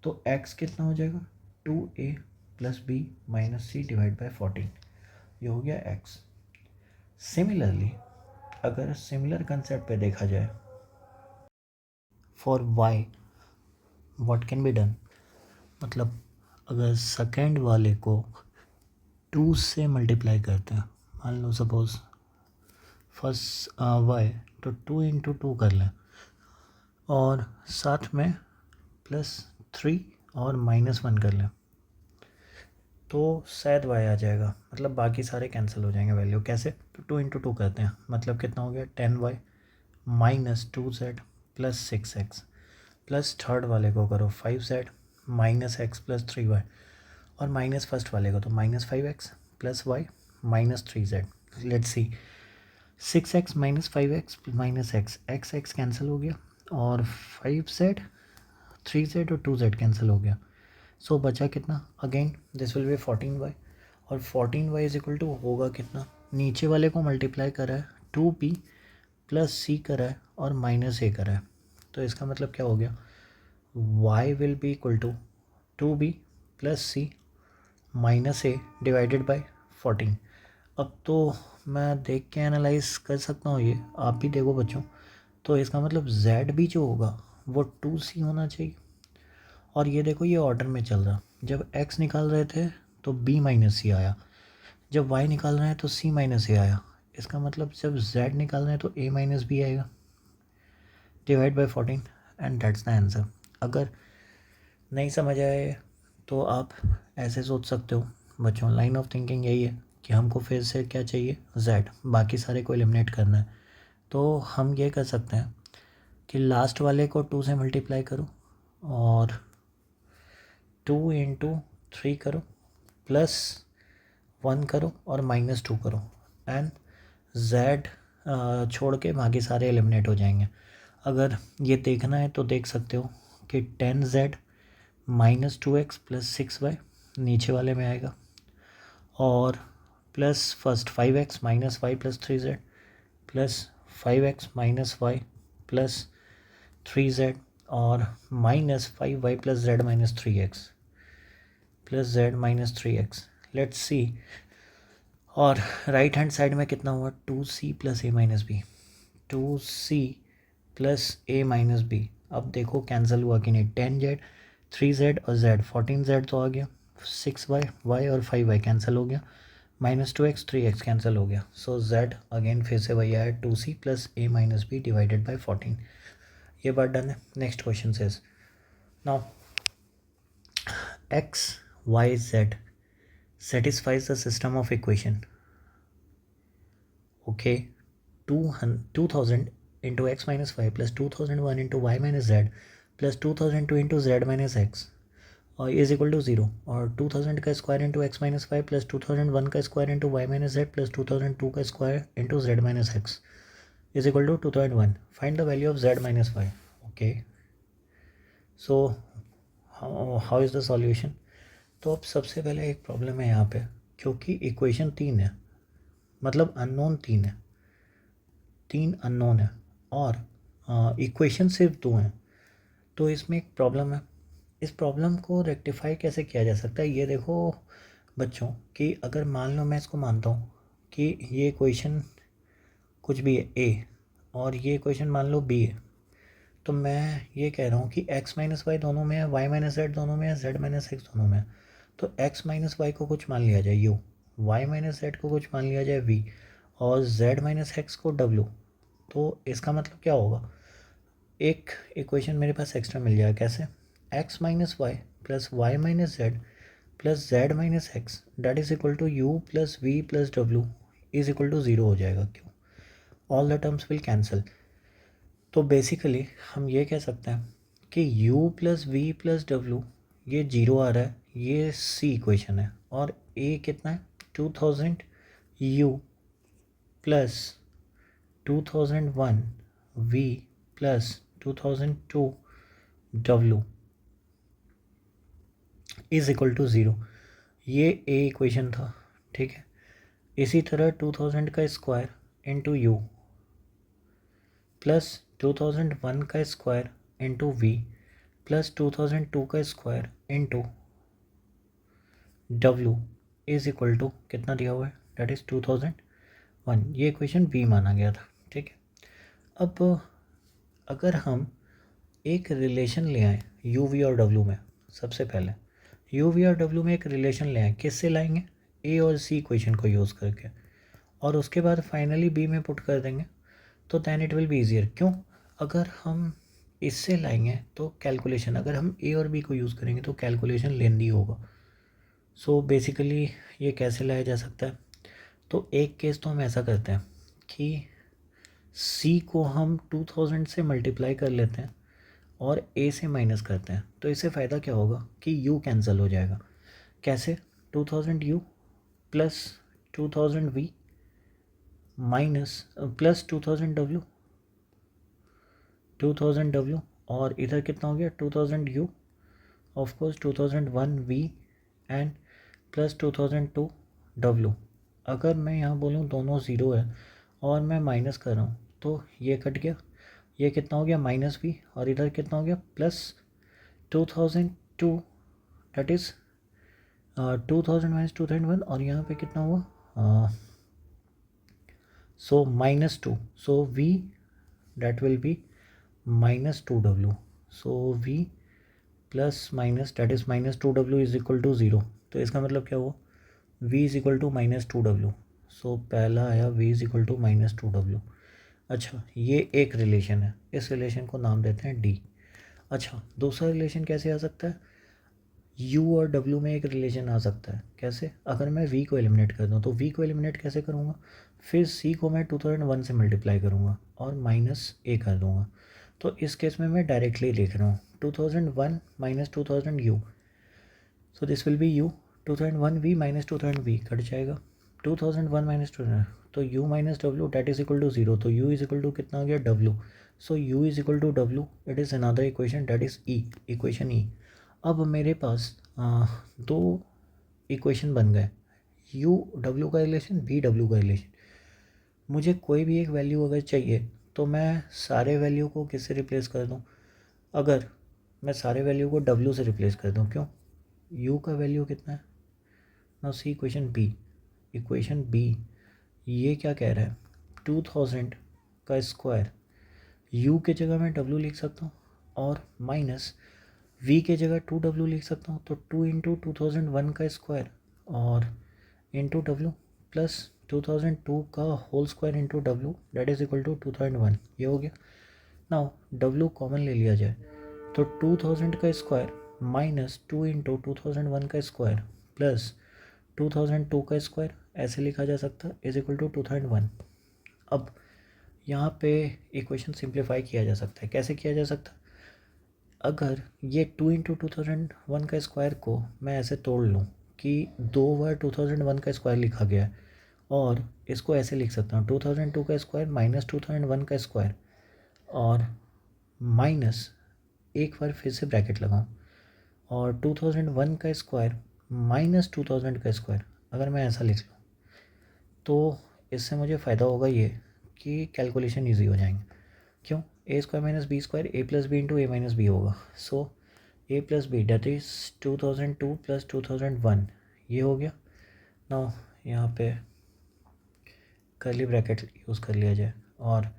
तो x कितना हो जाएगा? 2a plus b minus c divide by 14, ये हो गया x। सिमिलरली अगर सिमिलर कंसेप्ट पे देखा जाए for y, what can be done, मतलब अगर सेकेंड वाले को 2 से मल्टीप्लाई करते हैं, मान लो सपोज फर्स्ट y, तो 2 इंटू 2 कर लें और साथ में प्लस 3 और -1 कर लें तो शायद y आ जाएगा, मतलब बाकी सारे कैंसिल हो जाएंगे वैल्यू। कैसे? तो 2 इंटू 2 करते हैं, मतलब कितना हो गया? 10y minus 2z plus 6x, plus third वाले को करो 5z minus x plus 3y, और माइनस फर्स्ट वाले को तो minus 5x plus y minus 3z। Let's see, 6x minus 5x minus x x cancel हो गया, और 5z 3z और 2z कैंसिल हो गया। सो बचा कितना? Again this will B 14y, और 14y इज इक्वल टू होगा कितना? नीचे वाले को मल्टीप्लाई करा है 2b प्लस c करा है और माइनस a करा है, तो इसका मतलब क्या हो गया? y will be equal to 2b plus c minus a divided by 14। अब तो मैं देख के एनालाइज कर सकता हूँ, ये आप भी देखो बच्चों। तो इसका मतलब z भी जो होगा वो 2c होना चाहिए, और ये देखो ये ऑर्डर में चल रहा, जब x निकाल रहे थे तो b माइनस सी आया, जब y निकाल रहे हैं तो c माइनस ए आया। इसका मतलब जब z निकाल रहे हैं तो a माइनस बी आएगा divide by 14, and that's the answer. अगर नहीं समझ आए तो आप ऐसे सोच सकते हो बच्चों, लाइन ऑफ थिंकिंग यही है कि हमको फिर से क्या चाहिए? z, बाकी सारे को एलिमिनेट करना है। तो हम ये कर सकते हैं कि लास्ट वाले को 2 से मल्टीप्लाई करो और 2 इंटू 3 करो प्लस 1 करो और -2 करो, एंड z छोड़ के बाकी सारे एलिमिनेट हो जाएंगे। अगर ये देखना है तो देख सकते हो कि 10z minus 2x plus 6y नीचे वाले में आएगा, और plus first 5x minus y plus 3z plus 5x minus y plus 3z और minus 5y plus z minus 3x plus z minus 3x। Let's see, और राइट हैंड साइड में कितना हुआ? 2c plus a minus b, 2c plus a minus b. अब देखो cancel हुआ कि नहीं? 10z 3z और z 14z तो आ गया, 6y y और 5y कैंसिल हो गया, -2x 3x कैंसिल हो गया। सो z अगेन फिर से वही आया 2c plus a minus b divided by 14। ये बात डन है। Next question says now x y z satisfies the system of equation. Okay, 2000 into x minus 5 plus 2001 into y minus z plus 2002 into z minus x is equal to 0, और 2000 का square into x minus 5 plus 2001 का square into y minus z plus 2002 का square into z minus x is equal to 2001. Find the value of z minus y. Okay, so how is the solution. तो अब सबसे पहले एक problem है यहाँ पे, क्योंकि इक्वेशन 3 है, मतलब अननोन 3 है, 3 अननोन है और इक्वेशन सिर्फ 2 हैं, तो इसमें एक प्रॉब्लम है. इस प्रॉब्लम को रेक्टिफाई कैसे किया जा सकता है, ये देखो बच्चों कि अगर मान लो मैं इसको मानता हूँ कि ये इक्वेशन कुछ भी है ए और ये इक्वेशन मान लो बी है, तो मैं ये कह रहा हूँ कि x माइनस वाई दोनों में है, y माइनस जेड दोनों में है, z माइनस एक्स दोनों में है. तो x माइनस वाई को कुछ मान लिया जाए u, y माइनस जेड को कुछ मान लिया जाए v और z माइनस एक्स को w. तो इसका मतलब क्या होगा, एक इक्वेशन मेरे पास एक्स्ट्रा मिल जाएगा. कैसे, x minus y plus y minus z plus z minus x that is equal to u plus v plus डब्ल्यू इज इक्वल टू 0 हो जाएगा. क्यों, all the terms will cancel. तो बेसिकली हम ये कह सकते हैं कि u प्लस वी प्लस डब्ल्यू ये 0 आ रहा है, ये सी इक्वेशन है, और a कितना है 2000 u plus 2001 v plus 2002 w is equal to 0. ये ए इक्वेशन था, ठीक है. इसी तरह 2000 का स्क्वायर इंटू यू प्लस 2001 का स्क्वायर इंटू वी प्लस 2002 का स्क्वायर इंटू डब्ल्यू इज इक्वल टू कितना दिया हुआ है, डेट इज़ 2001. ये इक्वेशन बी माना गया था, ठीक है. अब अगर हम एक रिलेशन ले आए यू वी और डब्ल्यू में, सबसे पहले यू वी और डब्ल्यू में एक रिलेशन ले आए, किससे लाएंगे, ए और सी इक्वेशन को यूज़ करके, और उसके बाद फाइनली बी में पुट कर देंगे, तो then it will be easier. क्यों, अगर हम इससे लाएंगे तो कैलकुलेशन, अगर हम ए और बी को यूज़ करेंगे तो कैलकुलेशन लेंदी होगा. सो बेसिकली ये कैसे लाया जा सकता है, तो एक केस तो हम ऐसा करते हैं कि सी को हम 2000 से मल्टीप्लाई कर लेते हैं और ए से माइनस करते हैं. तो इससे फ़ायदा क्या होगा कि यू कैंसिल हो जाएगा. कैसे, 2000 u plus 2000 v minus plus 2000 डब्ल्यू, 2000 डब्ल्यू और इधर कितना हो गया 2000 u, of course 2001 v and plus 2002 डब्ल्यू. अगर मैं यहाँ बोलूँ दोनों ज़ीरो है और मैं माइनस कर रहा हूँ तो ये कट गया, ये कितना हो गया माइनस वी, और इधर कितना हो गया प्लस 2002 दैट इज़ 2000 माइनस 2001, और यहाँ पे कितना हुआ so minus 2, so v that will be minus 2w. So v plus minus that is minus 2w is equal to 0. तो इसका मतलब क्या हुआ, v is equal to minus 2w. So पहला आया v is equal to minus 2w. अच्छा, ये एक रिलेशन है, इस रिलेशन को नाम देते हैं d. अच्छा, दूसरा रिलेशन कैसे आ सकता है, u और w में एक रिलेशन आ सकता है. कैसे, अगर मैं v को एलिमिनेट कर दूँ तो v को एलिमिनेट कैसे करूँगा, फिर c को मैं 2001 से मल्टीप्लाई करूँगा और माइनस a कर दूँगा. तो इस केस में मैं डायरेक्टली लिख रहा हूँ 2001 minus 2000 u. So this will be u, 2001 v minus 2000 v cut जाएगा, 2001 माइनस 2000, तो u minus w that is equal to 0. तो u इज इक्वल टू कितना हो गया w. So u is equal to w, it is another equation that is e, equation e. अब मेरे पास दो equation बन गए, u w का रिलेशन, v w का रिलेशन. मुझे कोई भी एक वैल्यू अगर चाहिए तो मैं सारे वैल्यू को किससे रिप्लेस कर दूं, अगर मैं सारे वैल्यू को w से रिप्लेस कर दूं, क्यों, u का वैल्यू कितना है, now see equation b. Equation b ये क्या कह रहा है, 2000 का स्क्वायर, u के जगह मैं w लिख सकता हूँ और माइनस v के जगह 2w लिख सकता हूँ. तो 2 इंटू 2001 का स्क्वायर और इंटू w प्लस 2002 का होल स्क्वायर इंटू डब्ल्यू दैट इज़ इक्वल टू 2001. ये हो गया. नाउ w कॉमन ले लिया जाए तो 2000 का स्क्वायर माइनस 2 इंटू 2001 का स्क्वायर प्लस 2002 का स्क्वायर ऐसे लिखा जा सकता है इज इक्वल टू 2001। अब यहाँ पे इक्वेशन सिंप्लीफाई किया जा सकता है। कैसे किया जा सकता है? अगर ये 2 इंटू 2001 का स्क्वायर को मैं ऐसे तोड़ लूँ कि 2 बार 2001 का स्क्वायर लिखा गया है, और इसको ऐसे लिख सकता हूँ 2002 का स्क्वायर माइनस 2001 का स्क्वायर, और माइनस एक बार फिर से ब्रैकेट लगाऊँ और 2001 का स्क्वायर माइनस 2000 का स्क्वायर अगर मैं ऐसा लिख लूँ तो इससे मुझे फ़ायदा होगा ये कि कैलकुलेशन ईजी हो जाएंगे। क्यों? A square minus b square a plus b into a minus b होगा। So a plus b that is 2002 plus 2001 ये हो गया। नाउ यहाँ पे कर्ली ब्रैकेट यूज़ कर लिया जाए और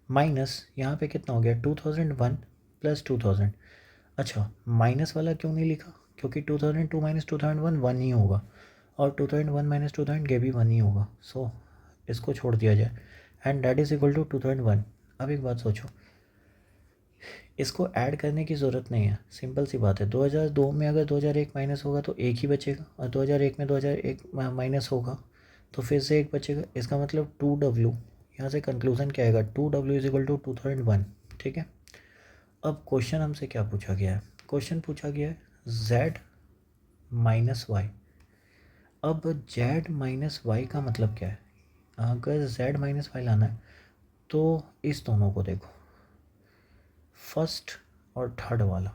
माइनस यहाँ पे कितना हो गया 2001 प्लस 2000। अच्छा, माइनस वाला क्यों नहीं लिखा? क्योंकि 2002 माइनस 2001 वन ही होगा और 2001 माइनस 2000 ये भी वन ही होगा। सो इसको छोड़ दिया जाए and that is equal to 2001। अब एक बात सोचो, इसको ऐड करने की ज़रूरत नहीं है, सिंपल सी बात है। 2002 में अगर 2001 माइनस होगा तो एक ही बचेगा, और 2001 में 2001 माइनस होगा तो फिर से एक बचेगा। इसका मतलब 2W, यहाँ से कंक्लूजन क्या आएगा? 2W is equal to 2001। ठीक है। अब क्वेश्चन हमसे क्या पूछा गया है? क्वेश्चन पूछा गया है Z माइनस वाई। अब Z माइनस वाई का मतलब क्या है? अगर Z माइनस वाई लाना है तो इस दोनों को देखो, फर्स्ट और थर्ड वाला।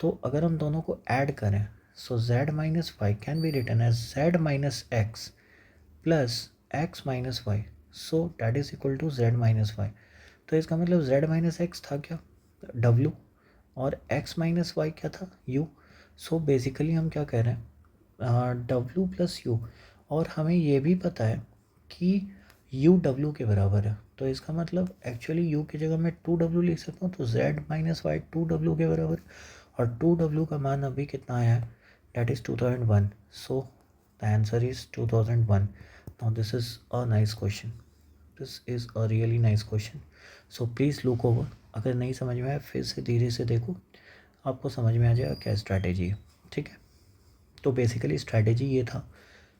तो अगर हम दोनों को ऐड करें so Z minus y can be written as Z minus x plus x minus y, so that is equal to Z minus y. तो इसका मतलब Z माइनस एक्स था क्या? W, और x माइनस वाई क्या था? U। So basically हम क्या कह रहे हैं? W प्लस यू, और हमें ये भी पता है कि U W के बराबर है। तो इसका मतलब एक्चुअली U की जगह मैं 2W लिख सकता हूँ, तो Z माइनस वाई 2W के बराबर, और 2W का मान अभी कितना आया है? That is 2001। So the answer is 2001। Now this is a nice question, this is a really nice question. So please look over. अगर नहीं समझ में आया फिर से धीरे से देखो, आपको समझ में आ जाएगा क्या स्ट्रैटेजी है। ठीक है। तो बेसिकली स्ट्रैटेजी ये था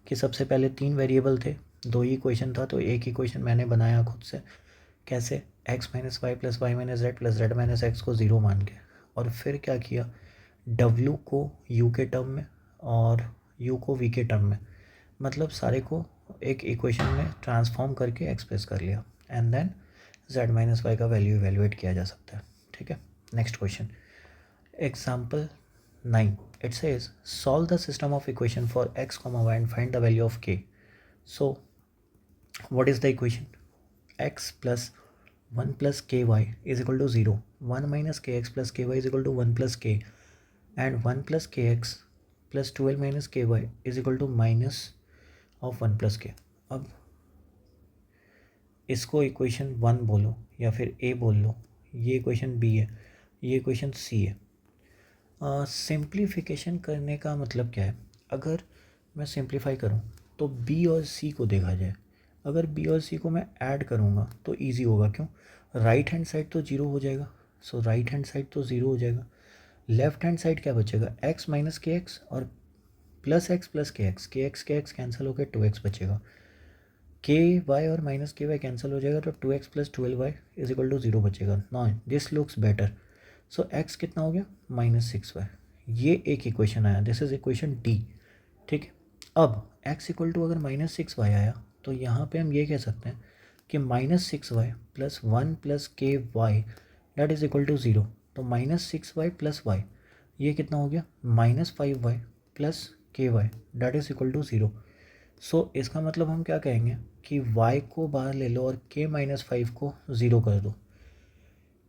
कि सबसे पहले 3 वेरिएबल थे, 2 ही क्वेश्चन था, तो एक ही क्वेश्चन मैंने बनाया खुद से। कैसे? x minus y plus y minus z plus z minus x को 0 मान के, और फिर क्या किया? w को u के टर्म में और u को v के टर्म में, मतलब सारे को एक इक्वेशन में ट्रांसफॉर्म करके एक्सप्रेस कर लिया, and then z minus y का वैल्यू इवेल्युएट किया जा सकता है। ठीक है। Next question, example 9, it says solve the system of equation for x comma y and find the value of k. So what is the equation? X plus 1 plus ky is equal to 0, 1 minus kx plus ky is equal to 1 plus k, and 1 plus kx plus 12 minus ky is equal to minus of 1 plus k. अब इसको equation 1 बोलो या फिर a बोल लो, ये equation b है, ये equation c है। सिंप्लीफिकेशन करने का मतलब क्या है? अगर मैं सिंप्लीफाई करूं तो b और c को देखा जाए, अगर b और c को मैं ऐड करूंगा तो इजी होगा। क्यों? राइट हैंड साइड तो 0 हो जाएगा, सो राइट हैंड साइड तो 0 हो जाएगा। लेफ्ट हैंड साइड क्या बचेगा? x माइनस के एक्स और प्लस एक्स प्लस के एक्स, के एक्स कैंसिल होकर 2x बचेगा, के वाई और माइनस के वाई कैंसिल हो जाएगा, तो 2x plus 12y is equal to 0 बचेगा। No, this looks better. सो x कितना हो गया? -6y। ये एक इक्वेशन आया, दिस इज इक्वेशन डी। ठीक है। अब x इक्वल टू अगर -6y आया तो यहाँ पे हम ये कह सकते हैं कि -6y plus 1 plus k y that is equal to 0। तो -6y प्लस वाई ये कितना हो गया? -5y plus k y that is equal to 0। So इसका मतलब हम क्या कहेंगे कि y को बाहर ले लो और k -5 को 0 कर दो।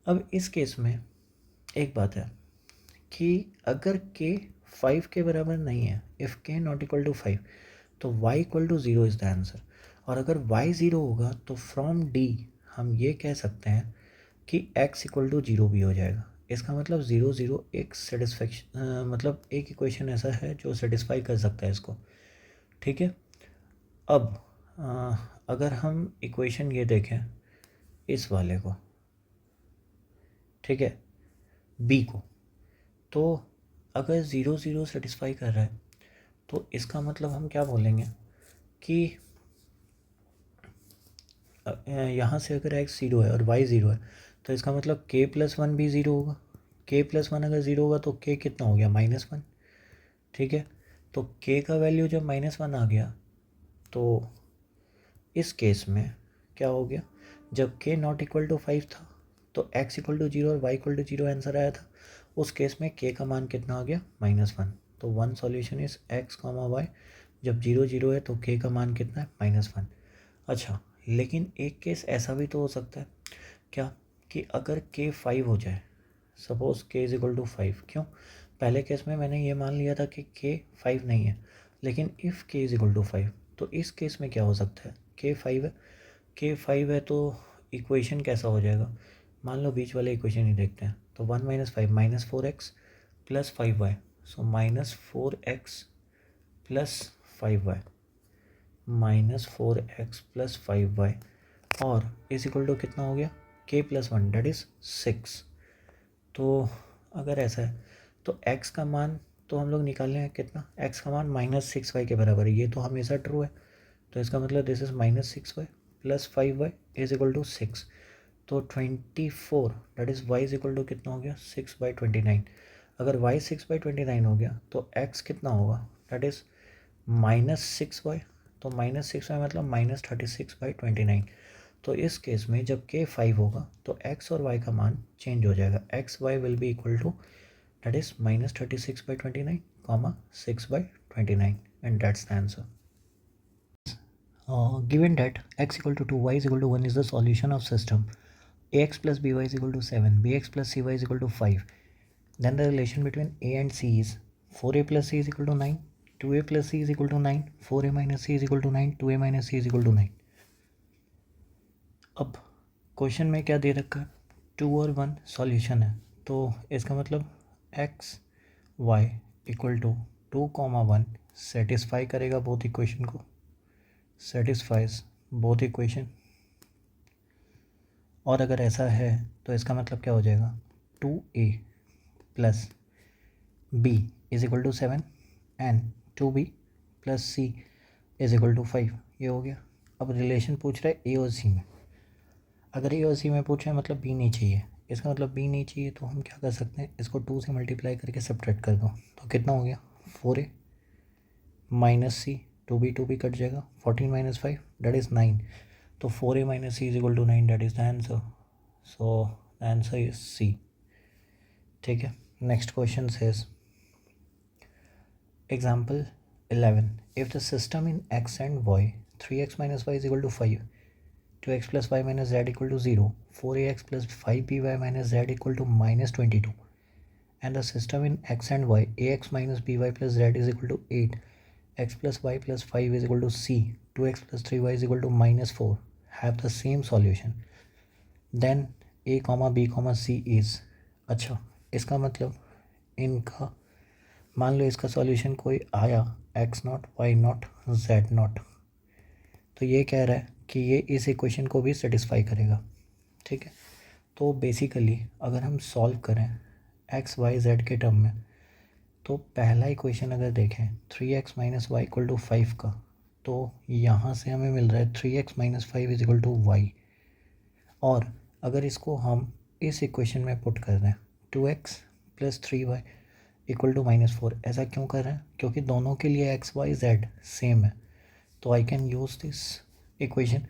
अब इस केस में एक बात है कि अगर k 5 के बराबर नहीं है, if k not equal to 5, तो y equal to 0 is the answer. और अगर y 0 होगा तो फ्रॉम d हम ये कह सकते हैं कि x इक्वल टू 0 भी हो जाएगा। इसका मतलब 0 0 एक सेटिस्फैक्शन, मतलब एक इक्वेशन ऐसा है जो सेटिस्फाई कर सकता है इसको। ठीक है। अब अगर हम इक्वेशन ये देखें इस वाले को, ठीक है, b को, तो अगर 0 0 सेटिस्फाई कर रहा है तो इसका मतलब हम क्या बोलेंगे कि यहाँ से अगर x 0 है और y 0 है तो इसका मतलब k+1 भी 0 होगा। k+1 अगर 0 होगा तो k कितना हो गया -1। ठीक है, तो k का वैल्यू जब -1 आ गया तो इस केस में क्या हो गया, जब k नॉट इक्वल टू 5 था तो x इक्वल टू 0 और y इक्वल टू 0 आंसर आया था। उस केस में k का मान कितना आ गया -1। तो one solution is x, y। जब 0 0 है तो k का मान कितना है -1। अच्छा, लेकिन एक केस ऐसा भी तो हो सकता है क्या कि अगर k 5 हो जाए, suppose k is equal to 5। क्यों, पहले केस में मैंने ये मान लिया था कि k 5 नहीं है, लेकिन if k is equal to 5 तो इस केस में क्या हो सकता है, k 5 है, k 5 है तो इक्वेशन कैसा हो जाएगा, मान लो बीच वाले इक्वेशन ही देखते हैं। तो 1 - 5 -4x प्लस 5y, सो -4x plus 5y, -4x plus 5y और इज इक्वल टू कितना हो गया, k+1 डेट इज़ 6। तो अगर ऐसा है तो x का मान तो हम लोग निकाल लें कितना, x का मान -6y के बराबर है, ये तो हमेशा ट्रू है। तो इसका मतलब this is -6y plus 5y is equal to 6। तो 24 that is y is equal to कितना हो गया, 6/29। अगर y 6/29 हो गया तो x कितना होगा, डेट इज़ -6y। तो -6y मतलब -36/29। तो इस केस में जब k 5 होगा तो x और y का मान चेंज हो जाएगा, x y will be equal to that is -36/29 comma 6/29 and that's the answer. Given that x equal to 2 y is equal to 1 is the solution of system ax plus by is equal to 7 bx plus cy is equal to 5, then the relation between a and c is 4a plus c is equal to 9, 2a plus c is equal to 9, 4a minus c is equal to 9, 2a minus c is equal to 9. अब question में क्या दे रखा है, 2 और 1 solution है, तो इसका मतलब x y equal to 2, 1 satisfy करेगा बोथ इक्वेशन को, सेटिस्फाइज बोथ इक्वेशन। और अगर ऐसा है तो इसका मतलब क्या हो जाएगा, 2a plus b is equal to 7 and 2b plus c is equal to 5, ये हो गया। अब रिलेशन पूछ रहा है a और c में, अगर a और c में पूछ रहा है मतलब b नहीं चाहिए, इसका मतलब b नहीं चाहिए तो हम क्या कर सकते हैं, इसको 2 से मल्टीप्लाई करके सब्ट्रैक्ट कर दो तो कितना हो गया, 4a माइनस सी, 2b कट जाएगा, 14 - 5 डेट इज़ 9। तो 4a minus c is equal to 9 that is the answer. So the answer is c. ठीक है, next question says example 11, if the system in x and y 3x minus y is equal to 5, 2x plus y minus z equal to 0, 4ax plus 5by minus z equal to -22, and the system in x and y ax minus by plus z is equal to 8, x plus y plus 5 is equal to c, 2x plus 3y is equal to -4 have the same solution, then a comma b comma c is। अच्छा, इसका मतलब इनका मान लो इसका solution कोई आया x0 y0 z0, तो ये कह रहा है कि ये इस इक्वेशन को भी सेटिस्फाई करेगा। ठीक है, तो बेसिकली अगर हम सॉल्व करें एक्स वाई जेड के टर्म में तो पहला इक्वेशन अगर देखें 3x minus Y equal to 5 का, तो यहाँ से हमें मिल रहा है 3x minus 5 is equal to y. और अगर इसको हम इस इक्वेशन में पुट कर दें 2x plus 3y equal to -4, ऐसा क्यों कर रहे हैं, क्योंकि दोनों के लिए एक्स वाई जेड सेम है, तो I can use this equation.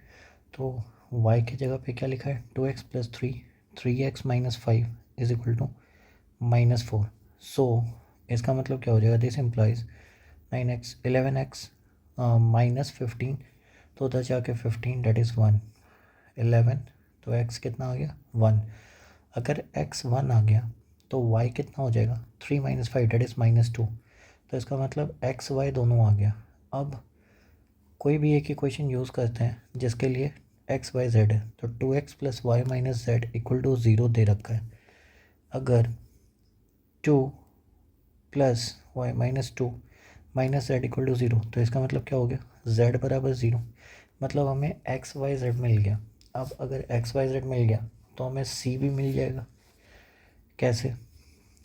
तो y की जगह पे क्या लिखा है, 2x plus 3x minus 5 is equal to -4। सो इसका मतलब क्या हो जाएगा, this employees 9x 11x minus 15, तो उधर जाके 15 डेट इज़ 1 11, तो x कितना आ गया 1। अगर x 1 आ गया तो y कितना हो जाएगा 3 - 5 डेट इज़ -2, तो इसका मतलब x y दोनों आ गया। अब कोई भी एक इक्वेशन यूज़ करते हैं जिसके लिए एक्स वाई जेड है, तो 2x plus y minus z equal to 0 दे रखा है। अगर 2 plus y minus 2 minus z equal to 0, तो इसका मतलब क्या हो गया, z बराबर 0, मतलब हमें एक्स वाई जेड मिल गया। अब अगर एक्स वाई जेड मिल गया तो हमें c भी मिल जाएगा। कैसे,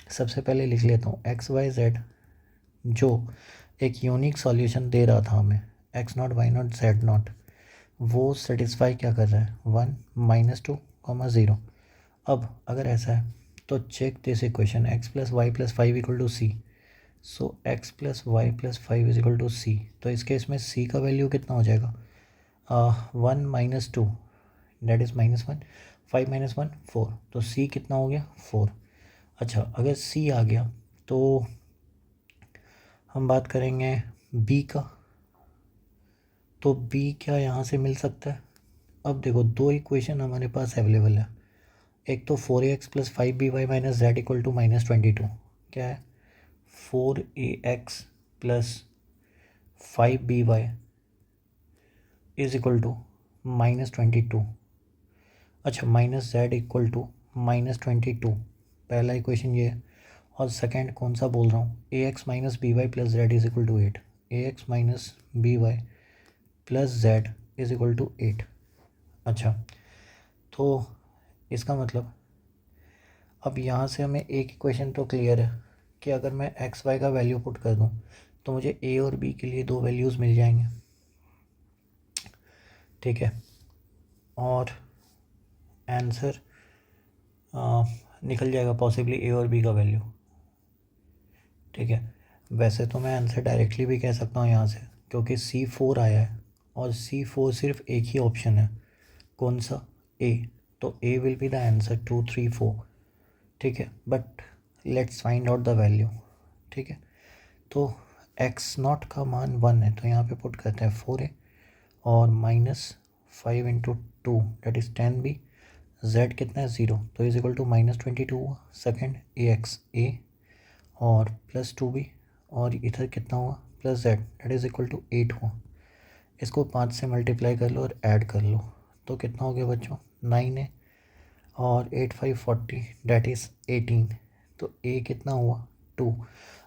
सबसे पहले लिख लेता हूँ एक्स वाई जेड जो एक यूनिक सॉल्यूशन दे रहा था हमें, x not y not z not, वो सेटिस्फाई क्या कर रहा है 1 -2, 0। अब अगर ऐसा है तो check this equation x plus y plus 5 equal to c. So x plus y plus 5 is equal to c. तो इस केस में सी का वैल्यू कितना हो जाएगा 1 -2 डेट इज़ -1, 5 -1 4। तो सी कितना हो गया 4। अच्छा अगर सी आ गया तो हम बात करेंगे बी का। तो बी क्या यहाँ से मिल सकता है? अब देखो दो इक्वेशन हमारे पास अवेलेबल है। एक तो 4ax plus 5by minus z equal to -22। क्या है 4ax plus 5by is equal to -22। अच्छा माइनस जेड इक्वल टू -22, पहला इक्वेशन ये है। और सेकंड कौन सा बोल रहा हूँ, ax minus b y plus z is equal to 8। ax minus b y plus z is equal to 8। अच्छा तो इसका मतलब अब यहाँ से हमें एक इक्वेशन तो क्लियर है कि अगर मैं एक्स वाई का वैल्यू पुट कर दूँ तो मुझे ए और बी के लिए दो वैल्यूज़ मिल जाएंगे, ठीक है। और आंसर निकल जाएगा पॉसिबली ए और बी का वैल्यू, ठीक है। वैसे तो मैं आंसर डायरेक्टली भी कह सकता हूँ यहाँ से, क्योंकि C4 आया है और C4 सिर्फ एक ही ऑप्शन है, कौन सा ए। तो ए विल बी द आंसर 2 3 4, ठीक है। But let's find out the value, ठीक है। तो एक्स नॉट का मान 1 है तो यहाँ पे पुट करते हैं 4a और -5 × 2 डेट इज़ 10b। z कितना है 0 तो इज इक्वल टू -22 हुआ। सेकेंड ax a और +2b और इधर कितना हुआ +z that is equal to 8 हुआ। इसको 5 से मल्टीप्लाई कर लो और ऐड कर लो तो कितना हो गया बच्चों 9 है और 8 5 40 डेट इज़ 18। तो a कितना हुआ 2।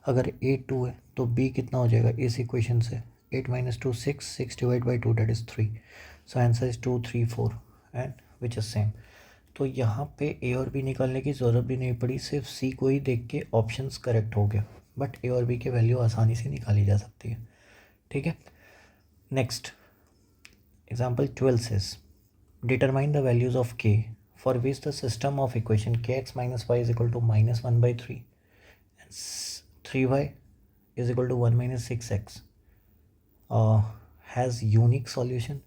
अगर a 2 है तो b कितना हो जाएगा इस इक्वेशन से 8 - 2 6, 6 divide by 2 that is 3। So answer is 2 3 4 and which is same. तो यहाँ पे ए और बी निकालने की ज़रूरत भी नहीं पड़ी, सिर्फ सी को ही देख के ऑप्शंस करेक्ट हो गया। बट ए और बी के वैल्यू आसानी से निकाली जा सकती है, ठीक है। Next example 12 says determine the values of k for which the system of equation kx minus y is equal to -1/3 and 3y is equal to 1 - 6x has unique solution,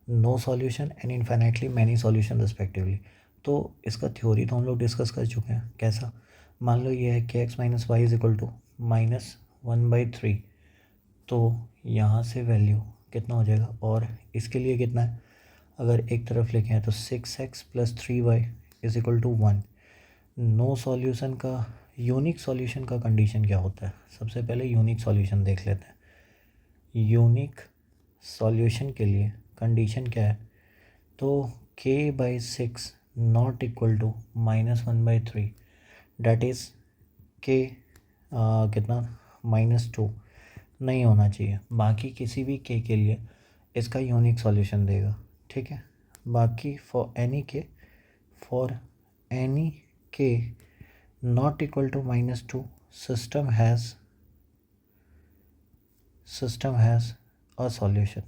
no solution and infinitely many solution respectively। तो इसका theory तो हम लोग discuss कर चुके हैं। कैसा, मान लो ये है कि x minus y is equal to -1/3। तो यहाँ से वैल्यू कितना हो जाएगा और इसके लिए कितना है, अगर एक तरफ लेके आए तो 6x plus 3y is equal to 1। No solution का यूनिक सॉल्यूशन का कंडीशन क्या होता है, सबसे पहले यूनिक सॉल्यूशन देख लेते हैं। यूनिक सॉल्यूशन के लिए कंडीशन क्या है, तो k/6 not equal to -1/3 that is k कितना -2 नहीं होना चाहिए। बाकी किसी भी k के लिए इसका यूनिक सॉल्यूशन देगा, ठीक है। बाकी for any k not equal to -2 system has a solution,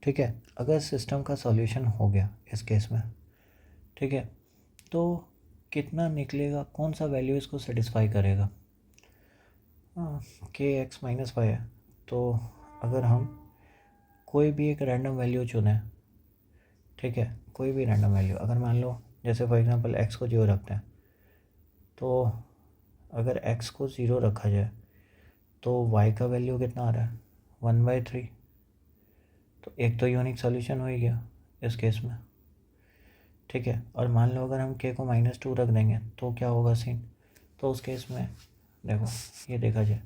ठीक है। अगर सिस्टम का सॉल्यूशन हो गया इस केस में, ठीक है, तो कितना निकलेगा, कौन सा वैल्यू इसको सेटिस्फाई करेगा। के एक्स माइनस वाई है तो अगर हम कोई भी एक रैंडम वैल्यू चुने, ठीक है, कोई भी रैंडम वैल्यू, अगर मान लो जैसे फॉर एग्जांपल एक्स को 0 रखते हैं, तो अगर एक्स को 0 रखा जाए तो वाई का वैल्यू कितना आ रहा है 1/3। तो एक तो यूनिक सॉल्यूशन हो ही गया इस केस में, ठीक है। और मान लो अगर हम के को -2 रख देंगे तो क्या होगा सीन, तो उस केस में देखो ये देखा जाए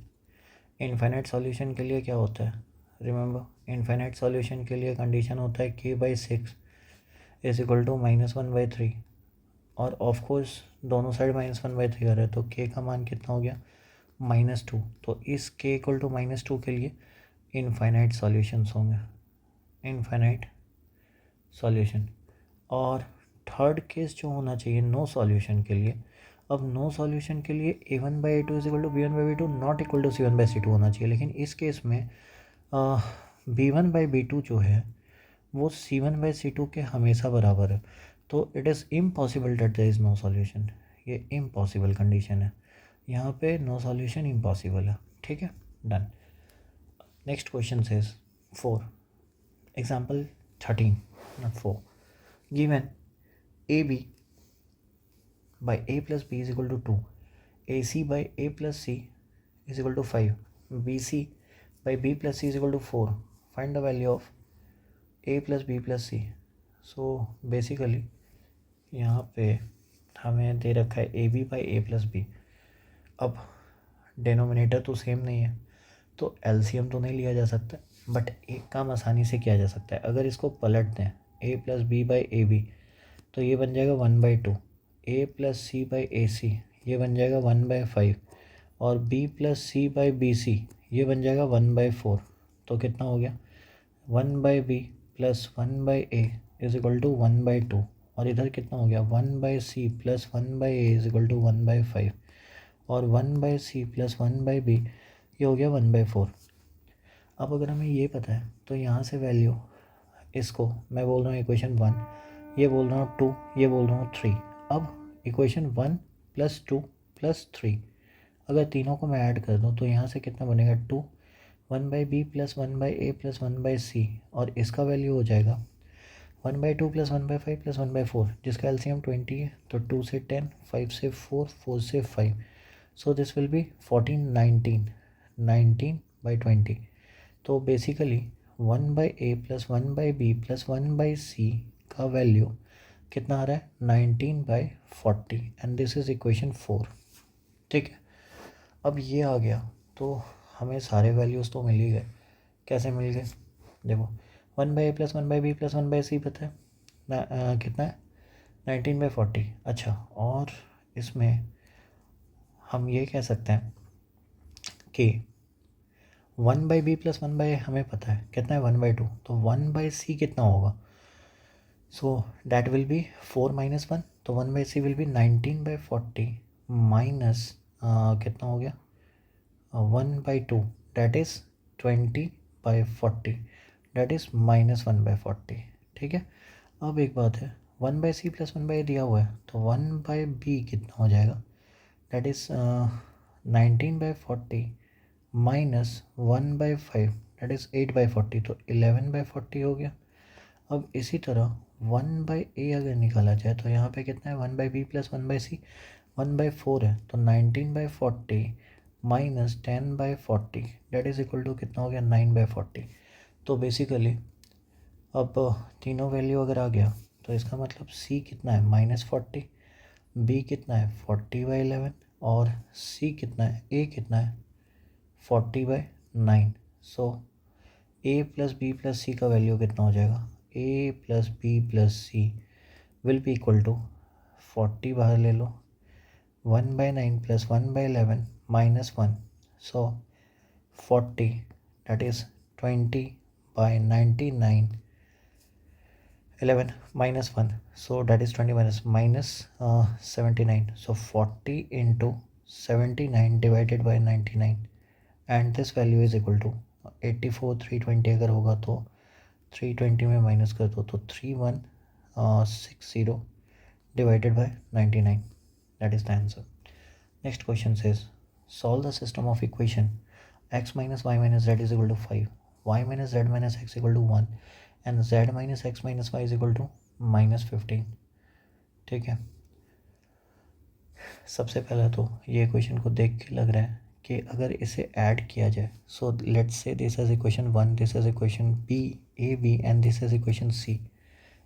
इनफाइनाइट सॉल्यूशन के लिए क्या होता है, रिमेंबर इनफाइनाइट सॉल्यूशन के लिए कंडीशन होता है k/6 इज इक्वल टू -1/3 और ऑफ कोर्स दोनों साइड -1/3 आ रहा है तो k का मान कितना हो गया -2। तो इस k इक्वल टू -2 के लिए इनफाइनाइट सॉल्यूशंस होंगे, इनफाइनाइट सॉल्यूशन। और थर्ड केस जो होना चाहिए नो सॉल्यूशन के लिए, अब नो सॉल्यूशन के लिए a1/a2 is equal to b1/b2 not equal to c1/c2 होना चाहिए, लेकिन इस केस में b1/b2 जो है वो c1/c2 के हमेशा बराबर है, तो it is impossible that there is no solution. ये इम्पॉसिबल कंडीशन है, यहाँ पे नो सॉल्यूशन इम्पॉसिबल है। ठीक है, done. Next question is 4, example 13 not 4, given AB by A plus B is equal to 2, AC by A plus C is equal to 5, BC by B plus C is equal to 4. Find the value of A plus B plus C. So basically यहाँ पे हमें दे रखा है AB by A plus B। अब denominator तो same नहीं है तो LCM तो नहीं लिया जा सकता, बट एक काम आसानी से किया जा सकता है। अगर इसको पलट दें A plus B by AB तो ये बन जाएगा 1/2, A plus C by AC ये बन जाएगा 1/5 और B plus C by BC ये बन जाएगा 1/4। तो कितना हो गया 1/B plus 1/A is equal to 1/2 और इधर कितना हो गया 1/C plus 1/A is equal to 1/5 और 1/C प्लस 1/B ये हो गया 1/4। अब अगर हमें ये पता है तो यहाँ से वैल्यू, इसको मैं बोल रहा हूँ इक्वेशन 1, ये बोल रहा हूँ 2, ये बोल रहा हूँ 3। अब इक्वेशन 1 प्लस 2 प्लस 3 अगर तीनों को मैं ऐड कर दूँ तो यहाँ से कितना बनेगा 2, 1/B plus 1/A plus 1/C और इसका वैल्यू हो जाएगा 1/2 प्लस 1/5 प्लस 1/4 जिसका एलसीएम 20 है, तो 2 से 10, 5 से 4, 4 से 5, सो दिस विल बी 14, 19, 19/20। तो basically 1/A plus 1/B plus 1/C का वैल्यू कितना आ रहा है 19/40 एंड दिस इज इक्वेशन 4। ठीक है, अब ये आ गया तो हमें सारे वैल्यूज़ तो मिल ही गए। कैसे मिल गए, देखो 1/A plus 1/B plus 1/C पता है कितना है 19/40। अच्छा, और इसमें हम ये कह सकते हैं कि 1/B प्लस 1/A हमें पता है कितना है 1/2, तो 1/C कितना होगा, सो डैट विल बी 4 - 1, तो 1/C विल बी 19/40 माइनस कितना हो गया 1/2 डैट इज़ 20/40 डैट इज़ -1/40। ठीक है, अब एक बात है 1/C प्लस 1/A दिया हुआ है तो 1/B कितना हो जाएगा that is 19/40 minus 1/5 that is 8/40, तो 11/40 हो गया। अब इसी तरह 1/A अगर निकाला जाए तो यहाँ पे कितना है 1/B प्लस 1/C 1/4 है, तो 19/40 minus 10/40 that is equal to कितना हो गया 9/40। तो बेसिकली अब तीनों वैल्यू अगर आ गया तो इसका मतलब C कितना है -40, B कितना है 40/11 और C कितना है A कितना है 40/9। So A plus B plus C का वैल्यू कितना हो जाएगा A plus B plus C will be equal to 40 बाहर ले लो 1/9 plus 1/11 -1, so 40 that is 20/99, 11 minus 1, so that is 20 minus 79, so 40 into 79 divided by 99 and this value is equal to 84। 320 अगर होगा तो 320 में माइनस कर दो तो 3160 divided by 99, that is the answer। Next question says solve the system of equation x minus y minus z is equal to 5, y minus z minus x equal to 1 and z minus x minus y is equal to -15। ठीक है, सबसे पहला तो ये equation को देख के लग रहा है कि अगर इसे ऐड किया जाए, so let's say this is equation 1, this is equation B A B and this is equation C,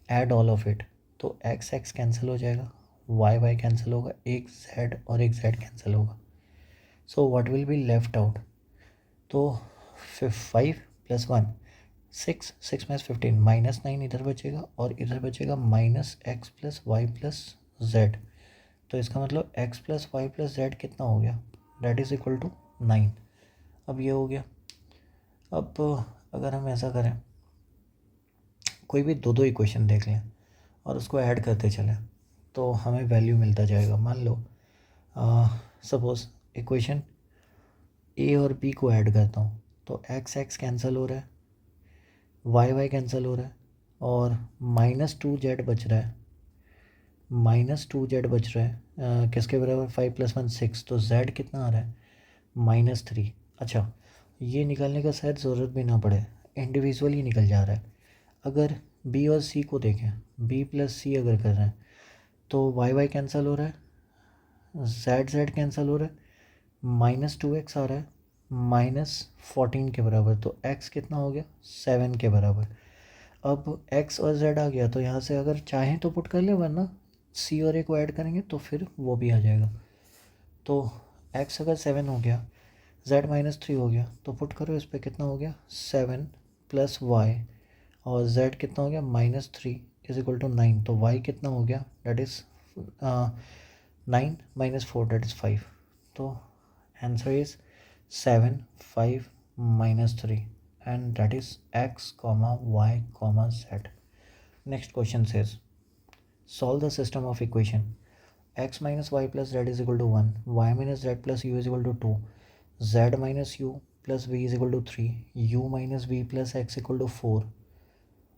add all of it, तो x x कैंसिल हो जाएगा, y y कैंसिल होगा, एक z और एक z कैंसिल होगा, so what will be left out, तो 5 + 1 6, 6 में 15 -9 इधर बचेगा और इधर बचेगा -x + y + z, तो इसका मतलब x + y + z कितना हो गया डैट इज़ इक्वल टू 9। अब ये हो गया। अब अगर हम ऐसा करें कोई भी दो इक्वेशन देख लें और उसको ऐड करते चलें तो हमें वैल्यू मिलता जाएगा। मान लो सपोज इक्वेशन ए और बी को ऐड करता हूँ तो एक्स एक्स कैंसिल हो रहा है, वाई वाई कैंसिल हो रहा है और -2z बच रहा है, -2z बच रहा है किसके बराबर 5 + 1 6, तो z कितना आ रहा है -3। अच्छा, ये निकालने का शायद ज़रूरत भी ना पड़े, इंडिविजुअली निकल जा रहा है। अगर बी और सी को देखें, बी प्लस सी अगर कर रहे हैं तो वाई वाई कैंसिल हो रहा है, जेड जेड कैंसिल हो रहा है, -2x आ रहा है, -14 के बराबर, तो x कितना हो गया 7 के बराबर। अब x और z आ गया तो यहाँ से अगर चाहें तो पुट कर ले, वरना c और a को ऐड करेंगे तो फिर वो भी आ जाएगा। तो x अगर 7 हो गया, z -3 हो गया, तो पुट करो इस पर कितना हो गया 7 + y, और z कितना हो गया -3 = 9, तो y कितना हो गया डेट इज़ 9 - 4 डेट इज़ 5। तो answer is 7 5 -3 and that is x, y, z. Next question says solve the system of equation x minus y plus z is equal to 1, y minus z plus u is equal to 2, z minus u plus v is equal to 3, u minus v plus x equal to 4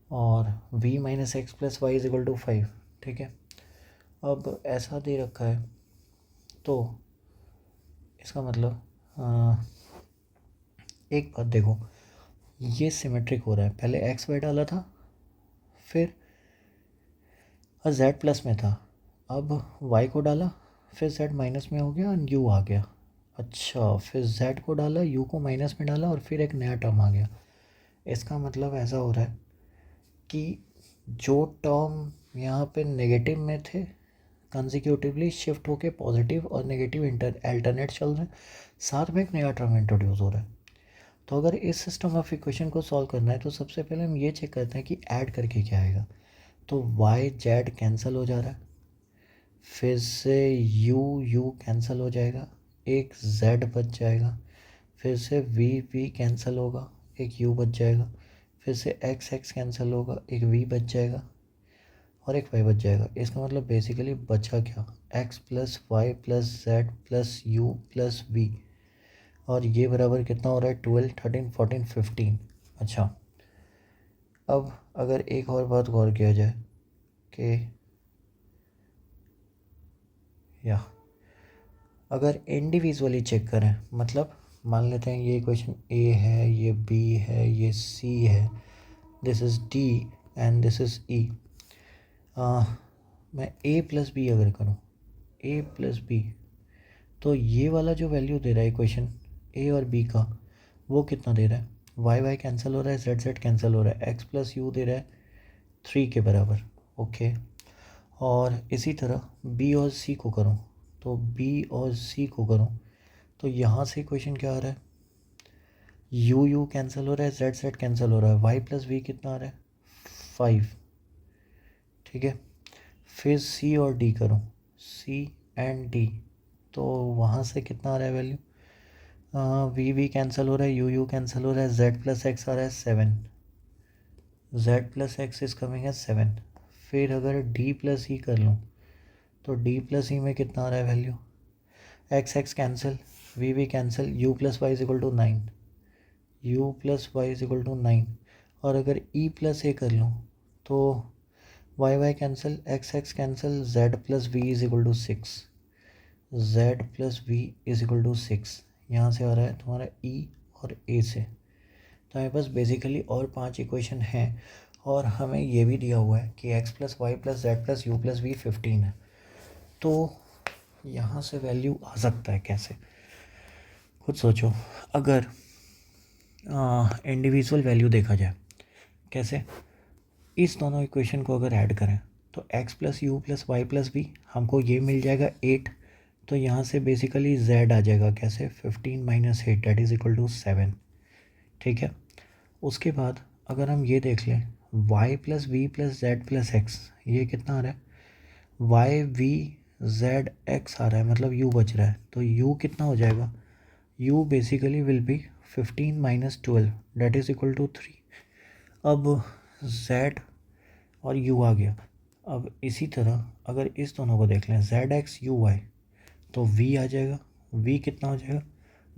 और v minus x plus y is equal to 5। ठीक है, अब ऐसा दे रखा है तो इसका मतलब एक बात देखो, ये सिमेट्रिक हो रहा है। पहले एक्स वाई डाला था, फिर जेड प्लस में था, अब वाई को डाला, फिर जेड माइनस में हो गया और यू आ गया। अच्छा, फिर जेड को डाला, यू को माइनस में डाला और फिर एक नया टर्म आ गया। इसका मतलब ऐसा हो रहा है कि जो टर्म यहाँ पे नेगेटिव में थे कंसेक्यूटिवली शिफ्ट होके पॉजिटिव और नेगेटिव अल्टरनेट चल रहे हैं, साथ में एक नया टर्म इंट्रोड्यूस हो रहा है। तो अगर इस सिस्टम ऑफ इक्वेशन को सॉल्व करना है तो सबसे पहले हम ये चेक करते हैं कि ऐड करके क्या आएगा। तो वाई जेड कैंसिल हो जा रहा है, फिर से यू कैंसिल हो जाएगा, एक जेड बच जाएगा, फिर से वी कैंसिल होगा, एक यू बच जाएगा, फिर से एक्स कैंसिल होगा, एक वी बच जाएगा और एक वाई बच जाएगा। इसका मतलब बेसिकली बचा क्या, x plus y plus z plus u plus v, और ये बराबर कितना हो रहा है 12 13 14 15। अच्छा, अब अगर एक और बात गौर किया जाए कि या अगर इंडिविजुअली चेक करें, मतलब मान लेते हैं ये इक्वेशन ए है, ये बी है, ये सी है, this is d and this is e. मैं ए प्लस बी अगर करूँ, ए प्लस बी, तो ये वाला जो वैल्यू दे रहा है इक्वेशन ए और बी का, वो कितना दे रहा है, वाई वाई कैंसिल हो रहा है, जेड जेड कैंसिल हो रहा है, एक्स प्लस यू दे रहा है 3 के बराबर। ओके, और इसी तरह बी और सी को करूँ, तो बी और सी को करूँ तो यहाँ से इक्वेशन क्या आ रहा है, यू कैंसिल हो रहा है, जेड जेड कैंसिल हो रहा है, वाई प्लस वी कितना आ रहा है 5। ठीक है, फिर सी और डी करूँ, सी एंड डी, तो वहाँ से कितना आ रहा है वैल्यू, वी कैंसिल हो रहा है, यू कैंसिल हो रहा है, जेड प्लस एक्स आ रहा है 7, Z plus x is coming है 7। फिर अगर डी प्लस ई कर लूँ तो डी प्लस ई में कितना आ रहा है value, x cancel, v cancel, u plus y is equal to 9, u plus y is equal to 9। और अगर ई प्लस ए कर लूँ तो y cancel, x cancel, z plus v is equal to 6, z plus v is equal to 6। यहाँ से आ रहा है तुम्हारा ई और ए से। तो हमारे पास बेसिकली और 5 इक्वेशन हैं और हमें ये भी दिया हुआ है कि x plus y plus z plus u plus v 15 है। तो यहाँ से वैल्यू आ सकता है कैसे, खुद सोचो। अगर इंडिविजुअल वैल्यू देखा जाए कैसे, इस दोनों इक्वेशन को अगर ऐड करें तो x plus u plus y plus v हमको ये मिल जाएगा 8। तो यहाँ से बेसिकली z आ जाएगा कैसे 15 - 8 डेट इज़ इक्वल टू 7। ठीक है, उसके बाद अगर हम ये देख लें y plus v plus z plus x, ये कितना आ रहा है, y वी जेड एक्स आ रहा है, मतलब u बच रहा है, तो u कितना हो जाएगा, u basically will be 15 - 12 that is equal to 3। अब z और u आ गया। अब इसी तरह अगर इस दोनों को देख लें जेड एक्स यू वाई, तो v आ जाएगा, v कितना हो जाएगा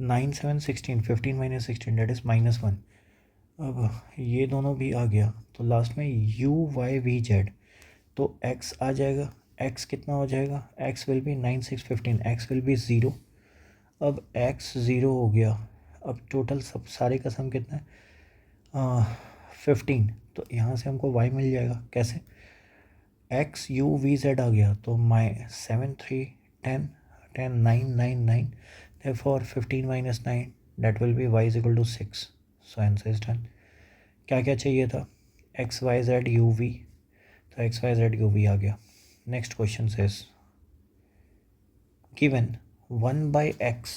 9 7 16, 15 माइनस 16 डेट इज़ -1। अब ये दोनों भी आ गया तो लास्ट में u y v z, तो x आ जाएगा, x कितना हो जाएगा, x will B 9 6 15, x will B 0। अब x 0 हो गया, अब टोटल सब सारे का सम कितना है 15, तो यहाँ से हमको y मिल जाएगा कैसे, x u v z आ गया तो 7 3 10 10 9 9 9, therefore 15 minus 9 that will be y is equal to 6, so answer is done। क्या क्या चाहिए था, x y z u v, तो x y z u v आ गया। Next question says given 1 by x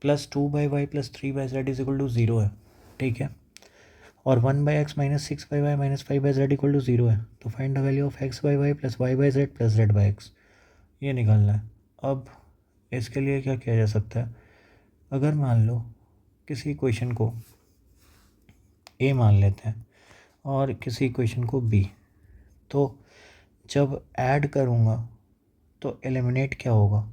plus 2 by y plus 3 by z is equal to 0 है, ठीक है, और 1 by x minus 6 by y minus 5 by z equal to 0 है, तो find the value of x by y plus y by z plus z by x, ये निकालना है। अब इसके लिए क्या किया जा सकता है, अगर मान लो किसी इक्वेशन को a मान लेते हैं और किसी इक्वेशन को b, तो जब ऐड करूँगा तो एलिमिनेट क्या होगा,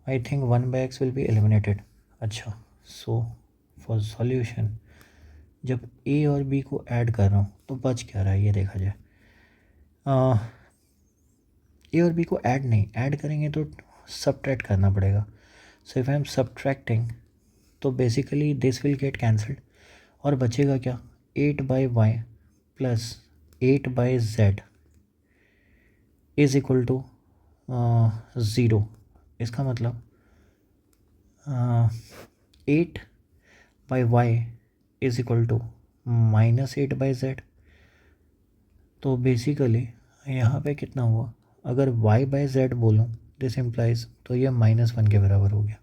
I think 1 by x will be eliminated. अच्छा, सो फॉर सॉल्यूशन जब a और b को ऐड कर रहा हूँ तो बच क्या रहा है ये देखा जाए। a और b को ऐड नहीं, ऐड करेंगे तो सब्ट्रैक्ट करना पड़ेगा, so if I am subtracting तो basically this will get cancelled और बचेगा क्या 8 by y plus 8 by z is equal to 0। इसका मतलब 8 by y is equal to -8 by z, तो बेसिकली यहाँ पे कितना हुआ, अगर y by z बोलूँ दिस इम्प्लाइज तो ये -1 के बराबर हो गया।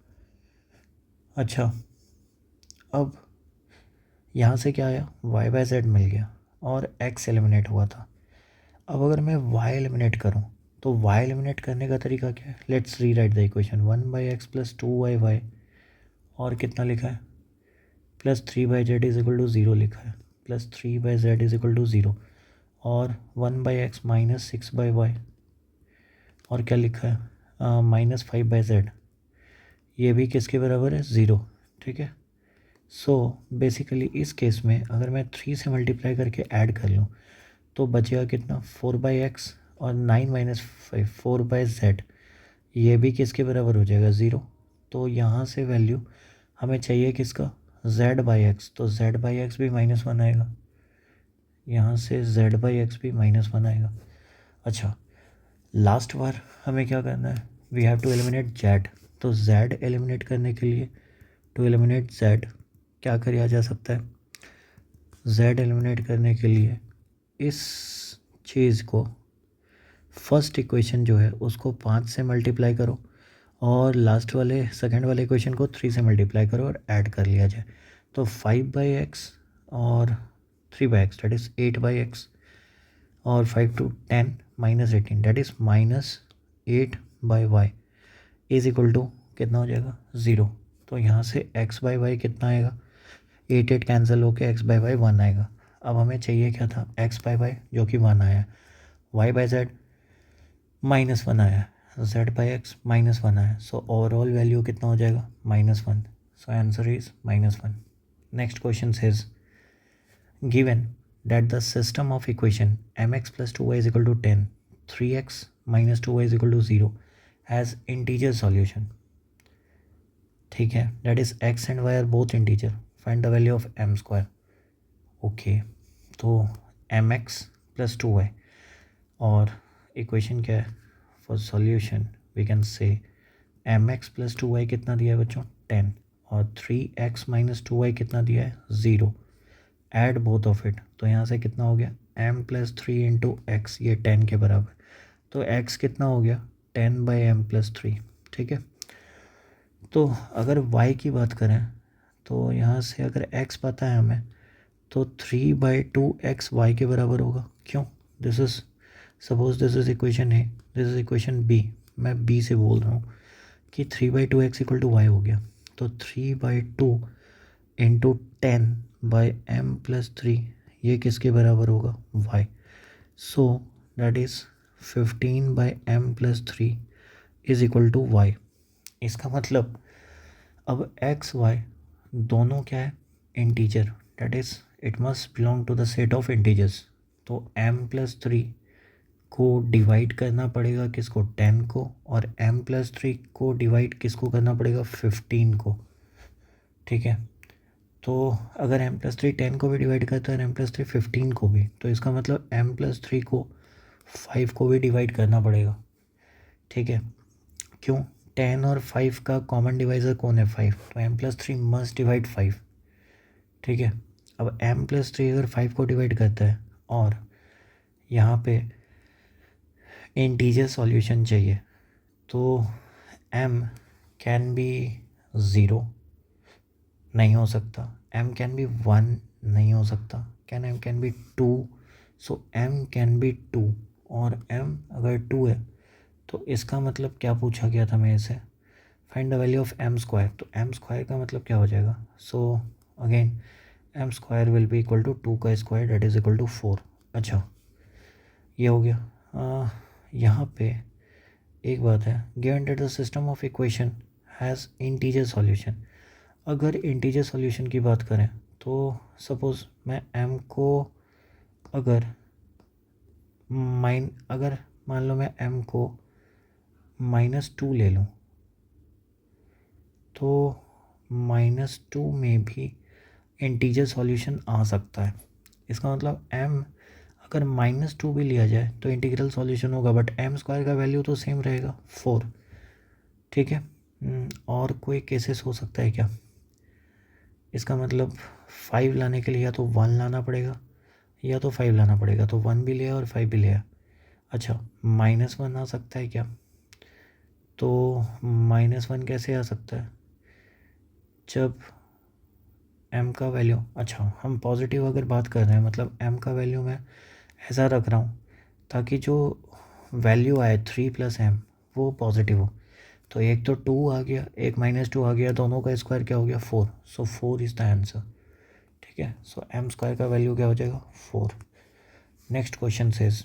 अच्छा, अब यहाँ से क्या आया, y by z मिल गया और x एलिमिनेट हुआ था। अब अगर मैं y एलिमिनेट करूँ तो y एलिमिनेट करने का तरीका क्या है, let's rewrite the equation 1 by x plus 2y और कितना लिखा है plus 3 by z is equal to 0 लिखा है, plus 3 by z is equal to 0 और 1 by x minus 6 by y और क्या लिखा है -5 by z, ये भी किसके बराबर है 0, ठीक है। सो बेसिकली इस केस में अगर मैं 3 से मल्टीप्लाई करके ऐड कर लूँ तो बचेगा कितना 4 by x और 9 माइनस 5 4 by z, ये भी किसके बराबर हो जाएगा 0। तो यहाँ से वैल्यू हमें चाहिए किसका z by x, तो z by x भी -1 आएगा, यहाँ से z by x भी -1 आएगा। अच्छा, लास्ट बार हमें क्या करना है, we have to eliminate z, तो z एलिमिनेट करने के लिए टू एलिमिनेट z क्या किया जा सकता है, z एलिमिनेट करने के लिए इस चीज़ को फर्स्ट इक्वेशन जो है उसको 5 से मल्टीप्लाई करो और लास्ट वाले सेकंड वाले इक्वेशन को 3 से मल्टीप्लाई करो और ऐड कर लिया जाए, तो 5 by x और 3 by x that is 8 by x और 5 to 10 minus 18 that is -8 by y is equal to कितना हो जाएगा 0। तो यहाँ से x by y कितना आएगा, 8 कैंसिल होके x by y 1 आएगा। अब हमें चाहिए क्या था x by y जो कि 1 आया, y by z -1 आया, z by x -1 आया, सो ओवरऑल वैल्यू कितना हो जाएगा -1, so answer is -1। Next question says given that the system of equation mx plus 2y is equal to 10, 3x minus 2y is equal to 0 has integer solution, ठीक है, that is x and y are both integer, find the value of m square। Okay, तो mx plus 2y और equation क्या है, for solution we can say mx plus 2y कितना दिया है बच्चों 10 और 3x minus 2y कितना दिया है 0, ऐड बोथ ऑफ इट, तो यहाँ से कितना हो गया m प्लस 3 इंटू एक्स, ये 10 के बराबर, तो x कितना हो गया 10 बाई m प्लस 3, ठीक है। तो अगर y की बात करें तो यहाँ से अगर x पता है हमें तो 3/2x y के बराबर होगा, क्यों, this is suppose this is equation a, this is equation b, मैं b से बोल रहा हूँ कि 3/2x इक्वल टू y हो गया, तो 3/2 इंटू 10 बाई m प्लस 3 ये किसके बराबर होगा y, so that is 15 by m plus 3 is equal to y. इसका मतलब अब एक्स वाई दोनों क्या है, integer, that is it must belong to the set of integers. तो m+3 को डिवाइड करना पड़ेगा किसको, 10 को, और m+3 को डिवाइड किसको करना पड़ेगा, 15 को। ठीक है, तो अगर m+3 10 को भी डिवाइड करता है m+3 15 को भी, तो इसका मतलब m+3 को 5 को भी डिवाइड करना पड़ेगा। ठीक है, क्यों, 10 और 5 का कॉमन डिवाइज़र कौन है, 5, तो m+3 मस्ट डिवाइड 5। ठीक है, अब m+3 अगर 5 को डिवाइड करता है और यहाँ पे इंटीजर सॉल्यूशन चाहिए, तो m कैन बी 0, नहीं हो सकता, m कैन बी 1, नहीं हो सकता, m can B 2, so m can B 2, और m अगर 2 है तो इसका मतलब क्या पूछा गया था मेरे से, find the value of m square. तो m स्क्वायर का मतलब क्या हो जाएगा, so again m square will be equal to 2 का square, that is equal to 4। अच्छा, ये हो गया। यहाँ पे एक बात है, given that the system of equation has integer solution. अगर इंटीजर सॉल्यूशन की बात करें तो सपोज़ मैं m को अगर अगर मान लो मैं m को -2 ले लूँ, तो -2 में भी इंटीजर सॉल्यूशन आ सकता है। इसका मतलब m अगर -2 भी लिया जाए तो इंटीग्रल सॉल्यूशन होगा, बट m स्क्वायर का वैल्यू तो सेम रहेगा 4। ठीक है, और कोई केसेस हो सकता है क्या, इसका मतलब 5 लाने के लिए या तो 1 लाना पड़ेगा या तो 5 लाना पड़ेगा, तो 1 भी लिया और 5 भी लिया। अच्छा, -1 आ सकता है क्या, तो -1 कैसे आ सकता है, जब m का वैल्यू, अच्छा हम पॉजिटिव अगर बात कर रहे हैं, मतलब m का वैल्यू मैं ऐसा रख रहा हूँ ताकि जो वैल्यू आए 3 + m वो पॉजिटिव हो। तो एक तो 2 आ गया, एक -2 आ गया, दोनों का स्क्वायर क्या हो गया, 4, सो 4 इज़ द आंसर। ठीक है, सो m स्क्वायर का वैल्यू क्या हो जाएगा, 4। Next question says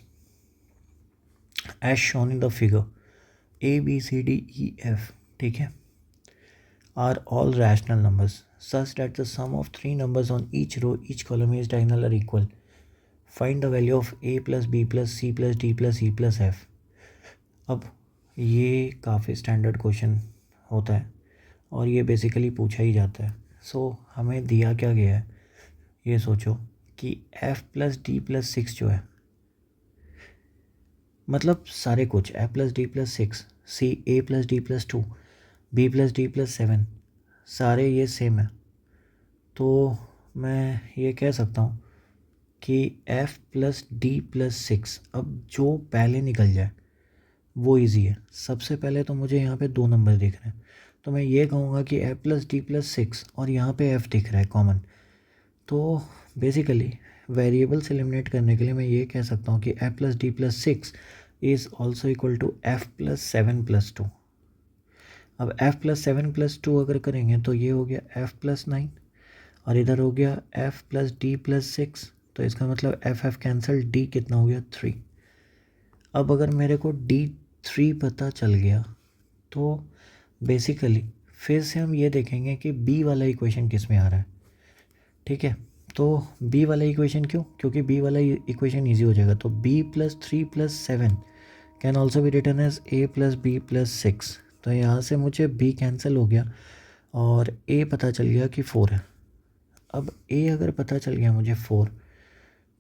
as shown in the figure ABCDEF, ठीक है, are all rational numbers such that the sum of 3 numbers on each row, each column, each diagonal are equal. Find the value of a plus b plus c plus d plus e plus f. अब ये काफ़ी standard question होता है और ये basically पूछा ही जाता है। सो हमें दिया क्या गया है, ये सोचो कि f प्लस डी प्लस 6 जो है, मतलब सारे कुछ a plus d plus 6, c a plus d plus 2, b plus d plus 7, सारे ये सेम है। तो मैं ये कह सकता हूँ कि f प्लस डी प्लस 6, अब जो पहले निकल जाए वो इजी है। सबसे पहले तो मुझे यहाँ पे 2 नंबर दिख रहे हैं, तो मैं ये कहूँगा कि f प्लस डी प्लस 6 और यहाँ पे f दिख रहा है कॉमन, तो बेसिकली वेरिएबल से एलिमिनेट करने के लिए मैं ये कह सकता हूँ कि f plus d plus 6 is also equal to f plus 7 plus 2। अब f प्लस 7 प्लस 2 अगर करेंगे तो ये हो गया f प्लस 9, और इधर हो गया f प्लस डी प्लस 6, तो इसका मतलब f कैंसिल, d कितना हो गया 3। अब अगर मेरे को d3 पता चल गया तो बेसिकली फिर से हम ये देखेंगे कि b वाला इक्वेशन किस में आ रहा है। ठीक है, तो b वाला इक्वेशन क्यों, क्योंकि b वाला इक्वेशन ईजी हो जाएगा। तो b plus 3 plus 7 can also be written as a plus b plus 6। तो यहाँ से मुझे b कैंसिल हो गया और a पता चल गया कि 4 है। अब a अगर पता चल गया मुझे 4,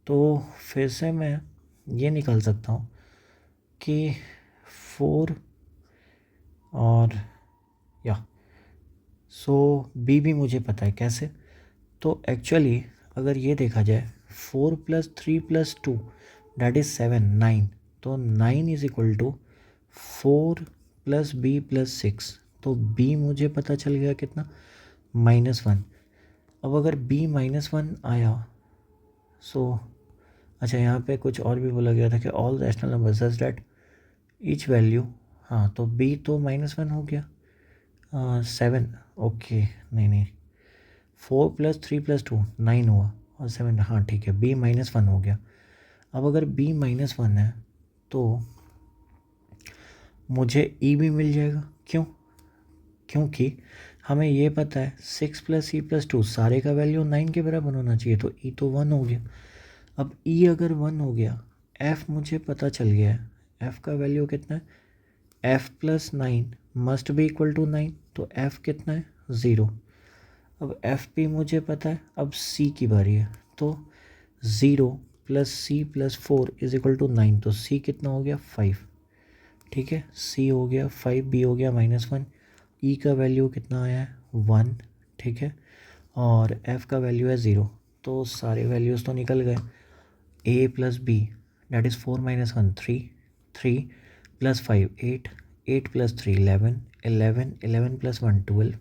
तो फिर से मैं ये निकाल सकता हूँ कि 4 और या सो b भी मुझे पता है कैसे। तो एक्चुअली अगर ये देखा जाए 4 प्लस 3 प्लस 2 डैट इज़ 7, 9, तो 9 is equal to 4 plus b plus 6। तो b मुझे पता चल गया कितना, -1। अब अगर b -1 आया, सो अच्छा यहाँ पे कुछ और भी बोला गया था कि all rational number such that each value, हाँ तो b तो -1 हो गया, 7, ओके नहीं 4 प्लस 3 प्लस 2 9 हुआ, और 7, हाँ ठीक है, b -1 हो गया। अब अगर b -1 है तो मुझे ई भी मिल जाएगा। क्यों? क्योंकि हमें ये पता है 6 + e+2 सारे का वैल्यू 9 के बराबर होना चाहिए, तो ई तो 1 हो गया। अब ई अगर 1 हो गया, एफ मुझे पता चल गया है, एफ का वैल्यू कितना है, f + 9 must be equal to 9, तो एफ कितना है, 0। अब एफ भी मुझे पता है, अब सी की बारी है, तो 0 + c + 4 इज इक्वल टू 9, तो सी कितना हो गया, 5। ठीक है, सी हो गया 5, बी हो गया -1, ई का वैल्यू कितना आया है, 1। ठीक है, और एफ का वैल्यू है 0, तो सारे वैल्यूज़ तो निकल गए। ए + B that is 4 - 1 3, 3 + 5 8, 8 + 3 11, 11, 11 + 1 12,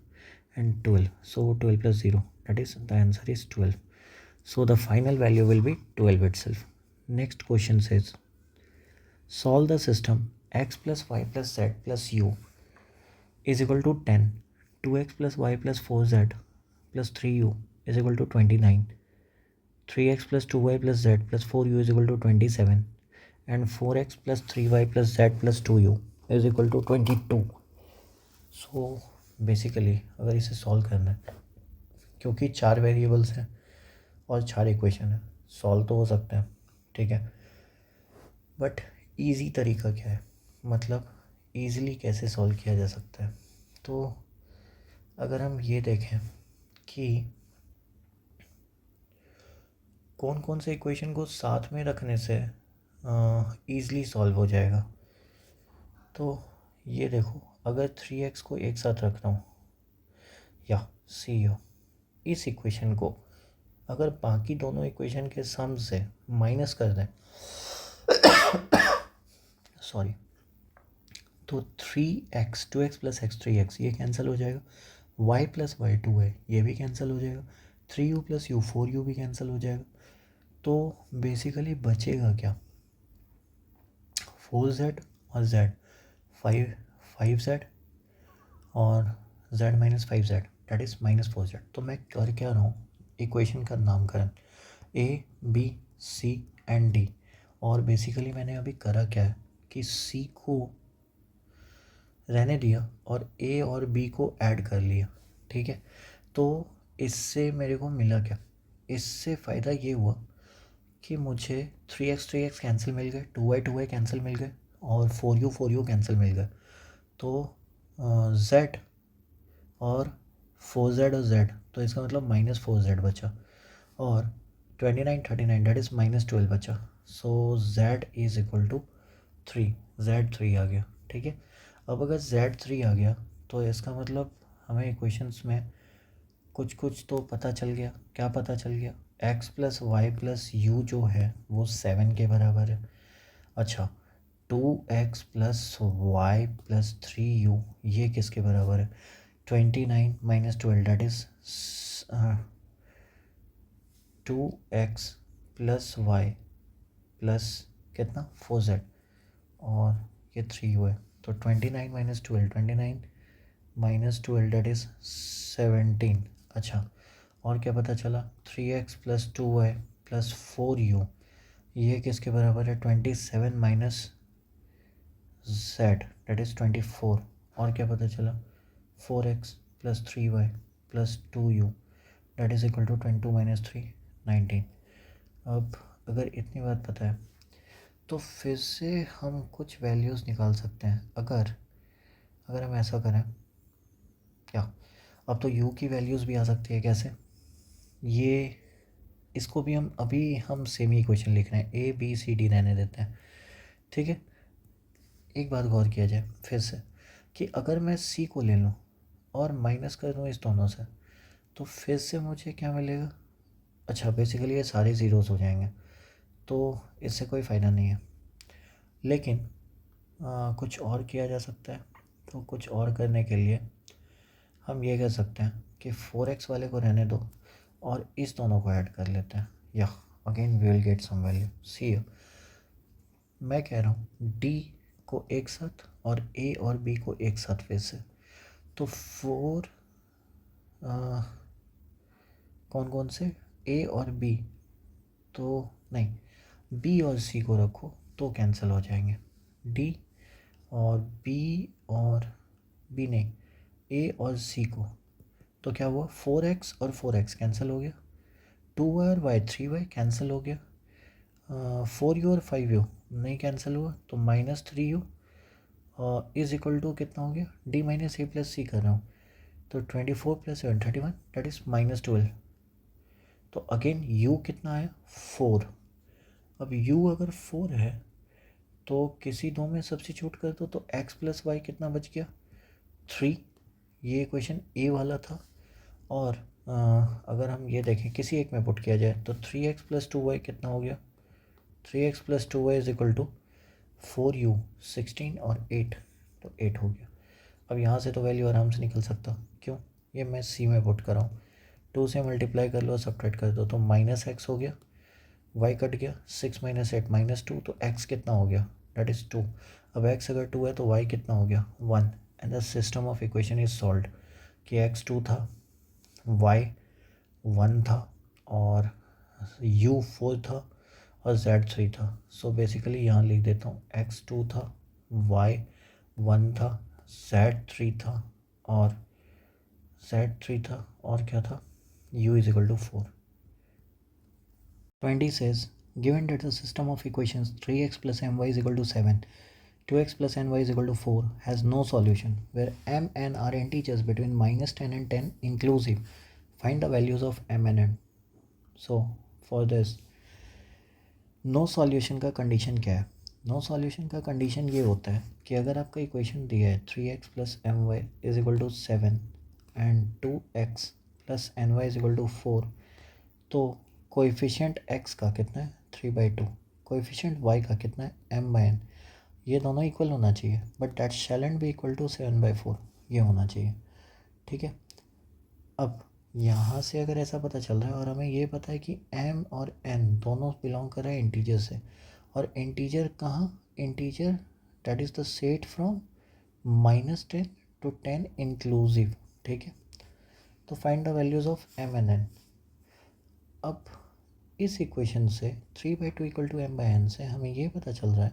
and 12, so 12 + 0, that is the answer is 12. So the final value will be 12 itself. Next question says, solve the system x + y + z + u is equal to 10, 2x + y + 4z + 3u is equal to 29, 3x + 2y + z + 4u is equal to 27, and 4x + 3y + z + 2u is equal to 22. So basically अगर इसे solve करना है, क्योंकि 4 variables हैं और 4 equation है, solve तो हो सकता है, ठीक है, बट इजी तरीका क्या है, मतलब ईज़िली कैसे सॉल्व किया जा सकता है। तो अगर हम ये देखें कि कौन कौन से इक्वेशन को साथ में रखने से ईज़िली सॉल्व हो जाएगा, तो ये देखो, अगर 3x को एक साथ रख रहा हूँ, या सी हो, इस इक्वेशन को अगर बाकी दोनों इक्वेशन के सम से माइनस कर दें, सॉरी, तो 3x 2x + x 3x ये कैंसिल हो जाएगा, y + y 2 है ये भी कैंसिल हो जाएगा, 3u + u 4u भी कैंसिल हो जाएगा। तो बेसिकली बचेगा क्या, 4z और z, 5z और z - 5z that is -4z। तो मैं कर क्या रहा हूँ, इक्वेशन का नामकरण a b c and d, और बेसिकली मैंने अभी करा क्या है कि c को रहने दिया और a और b को ऐड कर लिया। ठीक है, तो इससे मेरे को मिला क्या, इससे फ़ायदा ये हुआ कि मुझे 3x कैंसिल मिल गए, 2y कैंसिल मिल गए, और 4u कैंसिल मिल गए। तो z और 4z और z, तो इसका मतलब -4z बचा, और 29 39 दैट इज़ -12 बचा। So z is equal to 3, z3 आ गया। ठीक है, अब अगर z3 आ गया तो इसका मतलब हमें इक्वेशंस में कुछ कुछ तो पता चल गया। क्या पता चल गया, x + y + u जो है वो 7 के बराबर है। अच्छा, 2x + y + 3u ये किसके बराबर है, 29 - 12 that is 2x + y plus कितना 4z, और ये 3u है, तो 29 - 12 29 - 12 दैट इज़ 17। अच्छा, और क्या पता चला, 3x + 2y + 4u ये किसके बराबर है, 27 - z दैट इज़ 24। और क्या पता चला, 4x + 3y + 2u that is equal to 22 - 3 19। अब अगर इतनी बात पता है तो फिर से हम कुछ वैल्यूज़ निकाल सकते हैं। अगर हम ऐसा करें, क्या अब तो u की वैल्यूज़ भी आ सकती है, कैसे, ये इसको भी हम सेमी इक्वेशन लिख रहे हैं, a b c d रहने देते हैं। ठीक है, एक बात गौर किया जाए फिर से कि अगर मैं c को ले लूँ और माइनस कर दूँ इस दोनों से, तो फिर से मुझे क्या मिलेगा, अच्छा बेसिकली ये सारे ज़ीरोज़ हो जाएंगे, तो इससे कोई फ़ायदा नहीं है। लेकिन कुछ और किया जा सकता है। तो कुछ और करने के लिए हम ये कह सकते हैं कि 4x वाले को रहने दो और इस दोनों को ऐड कर लेते हैं, या again we will get some value. See मैं कह रहा हूँ d को एक साथ और a और b को एक साथ फिर से, तो 4 कौन कौन से, a और b, तो नहीं b और c को रखो तो कैंसिल हो जाएंगे, d और बी नहीं, ए और सी को, तो क्या हुआ 4x और 4x कैंसिल हो गया, 2y और y 3y कैंसिल हो गया, 4u और 5u नहीं कैंसिल हुआ, तो -3u इज इक्वल टू कितना हो गया, d माइनस ए प्लस सी कर रहा हूँ, तो 24 + 7 31 दैट इज -12। तो अगेन u कितना आया 4। अब u अगर 4 है तो किसी दो में सब्स्टिट्यूट कर दो, तो x + y कितना बच गया 3। ये इक्वेशन ए वाला था। और अगर हम ये देखें किसी एक में पुट किया जाए तो 3x + 2y कितना हो गया, 3x + 2y is equal to 4u 16 और 8, तो 8 हो गया। अब यहाँ से तो वैल्यू आराम से निकल सकता, क्यों, ये मैं सी में पुट कर रहा हूँ, 2 से मल्टीप्लाई कर लो, सब्ट्रैक्ट कर दो, तो -x हो गया, y कट गया, 6 - 8 -2, तो x कितना हो गया दैट इज़ 2। अब x अगर 2 है तो y कितना हो गया 1, and the system of equation is solved कि x 2 था, y 1 था, और u 4 था, और z 3 था। सो बेसिकली यहाँ लिख देता हूँ x 2 था, y 1 था, z 3 था, और क्या था, u is equal to 4। 20 says, given that the system of equations 3x plus my is equal to 7, 2x plus ny is equal to 4 has no solution, where m and n are integers between -10 and 10 inclusive, find the values of m and n. So for this, no solution का condition क्या है, no solution का condition ये होता है कि अगर आपका इक्वेशन दिया है 3x plus m y is equal to 7 and 2x plus n y is equal to 4, तो कोएफिशिएंट x का कितना है 3/2, कोएफिशिएंट y का कितना है m/n, ये दोनों इक्वल होना चाहिए, but that shall not be equal to 7/4, ये होना चाहिए। ठीक है, अब यहाँ से अगर ऐसा पता चल रहा है और हमें ये पता है कि m और n दोनों बिलोंग कर रहे हैं इंटीजर से, और इंटीजर कहाँ, integer that is the set from -10 to 10 inclusive. ठीक है, तो find the values of m and n। अब इस इक्वेशन से 3/2 इक्वल टू m/n से हमें ये पता चल रहा है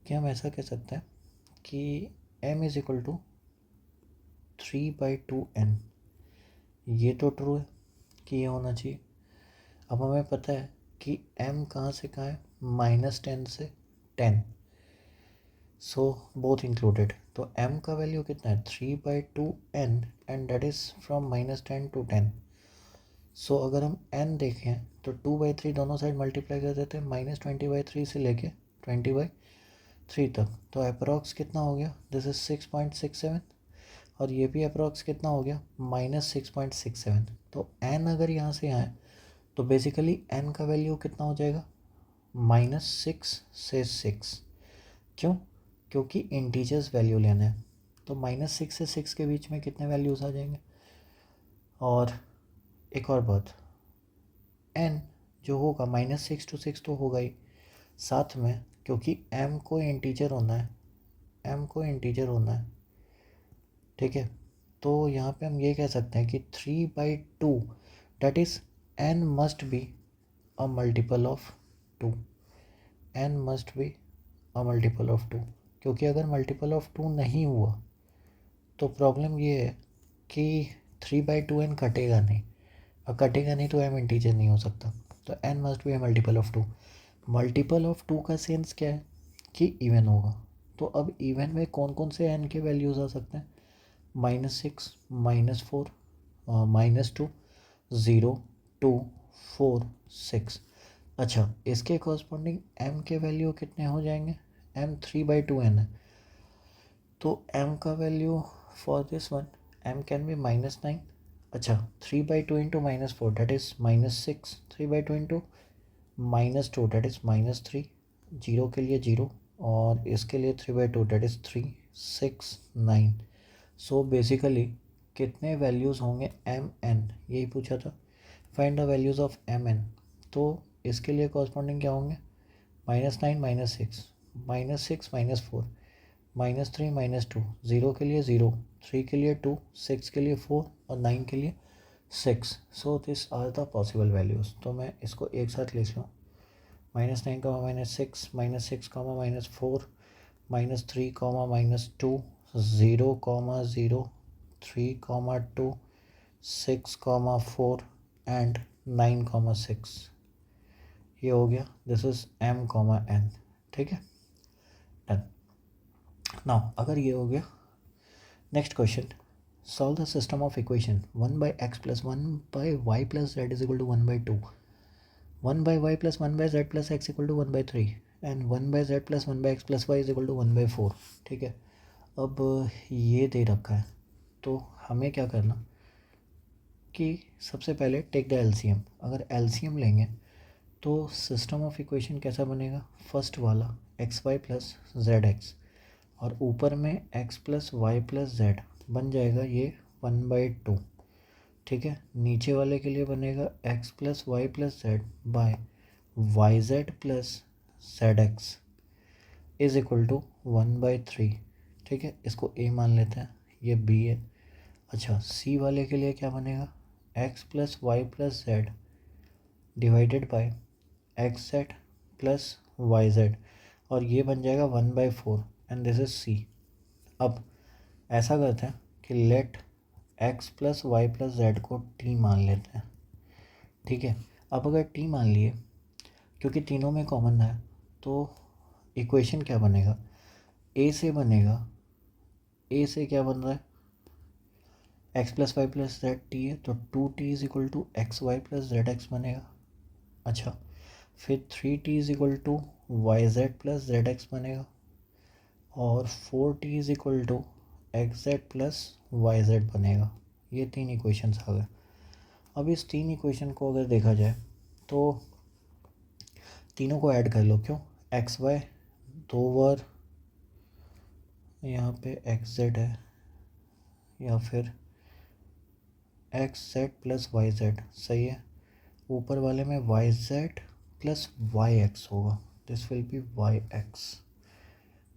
कि हम ऐसा कह सकते हैं कि m is equal to 3/2n, ये तो ट्रू है कि ये होना चाहिए। अब हमें पता है कि m कहाँ से कहाँ है, -10 से 10, सो बोथ इंक्लूडेड, तो m का वैल्यू कितना है 3/2n and that is from -10 to 10। सो अगर हम n देखें तो 2/3 दोनों साइड मल्टीप्लाई कर देते हैं, -20/3 से लेके 20/3 तक, तो अप्रॉक्स कितना हो गया, दिस इज 6.67, और ये भी अप्रॉक्स कितना हो गया -6.67। तो n अगर यहाँ से यहाँ है तो बेसिकली n का वैल्यू कितना हो जाएगा -6 से 6, क्यों, क्योंकि इंटीजर्स वैल्यू लेना है, तो -6 से 6 के बीच में कितने वैल्यूज़ आ जाएंगे। और एक और बात, n जो होगा -6 to 6 तो होगा ही, साथ में क्योंकि m को इंटीजर होना है, m को इंटीजर होना है, ठीक है, तो यहाँ पे हम ये कह सकते हैं कि 3/2 that is n must be a multiple of 2, n must be a multiple of 2, क्योंकि अगर मल्टीपल ऑफ 2 नहीं हुआ तो प्रॉब्लम ये है कि 3/2n कटेगा नहीं, और कटेगा नहीं तो m इंटीजर नहीं हो सकता, तो n must be a multiple of 2। Multiple of 2 का सेंस क्या है कि इवन होगा, तो अब इवन में कौन कौन से n के वैल्यूज़ आ सकते हैं, -6 -4 -2 0 2 4 6। अच्छा, इसके कॉरस्पॉन्डिंग m के वैल्यू कितने हो जाएंगे, m 3/2n है, तो m का value for this one m can be -9। अच्छा, 3/2 into -4 that is -6, 3/2 into -2 that is -3, zero के लिए 0, और इसके लिए 3/2 दैट इज़ 3 6 9। सो बेसिकली कितने वैल्यूज़ होंगे एम एन, यही पूछा था, find the values of m n, तो इसके लिए कॉरस्पॉन्डिंग क्या होंगे -9 -6 -6 -4 -3 -2, 0 के लिए 0, 3 के लिए 2, 6 के लिए 4, और 9 के लिए 6। So this are the possible values, तो मैं इसको एक साथ लिख लूँ, -9 -6 -6 -4 -3, -2, 0, 0, 3, 2, 6, 4 एंड 9, 6। ये हो गया, दिस इज m, n। ठीक है, डन। नाउ अगर ये हो गया, next question, solve the system of equation 1/x + 1/y + z = 1/2, 1/y + 1/z + x = 1/3 and 1/z + 1/x + y = 1/4। ठीक है, अब ये दे रखा है तो हमें क्या करना कि सबसे पहले टेक द एलसीएम। अगर एलसीएम लेंगे तो सिस्टम ऑफ इक्वेशन कैसा बनेगा, फर्स्ट वाला xy + zx और ऊपर में x + y + z बन जाएगा ये 1/2। ठीक है, नीचे वाले के लिए बनेगा x + y + z by yz + zx is equal to 1/3। ठीक है, इसको a मान लेते हैं, ये b है। अच्छा, c वाले के लिए क्या बनेगा, x + y + z divided by xz + yz और ये बन जाएगा 1/4 एंड दिस इज c। अब ऐसा करते हैं कि लेट x + y + z को t मान लेते हैं। ठीक है, अब अगर t मान लिए, क्योंकि तीनों में कॉमन है, तो इक्वेशन क्या बनेगा, a से बनेगा, a से क्या बन रहा है, x + y + z t है तो 2t is equal to xy + zx बनेगा। अच्छा, फिर 3t is equal to yz + zx बनेगा और 4t is equal to xz + yz बनेगा। ये तीन इक्वेशंस आ गए। अब इस तीन इक्वेशन को अगर देखा जाए तो तीनों को ऐड कर लो, क्यों, एक्स वाई दो बार यहाँ पे एक्स जेड है या फिर एक्स जेड + वाई जेड, सही है। ऊपर वाले में वाई जेड + वाई एक्स होगा, this will be y x,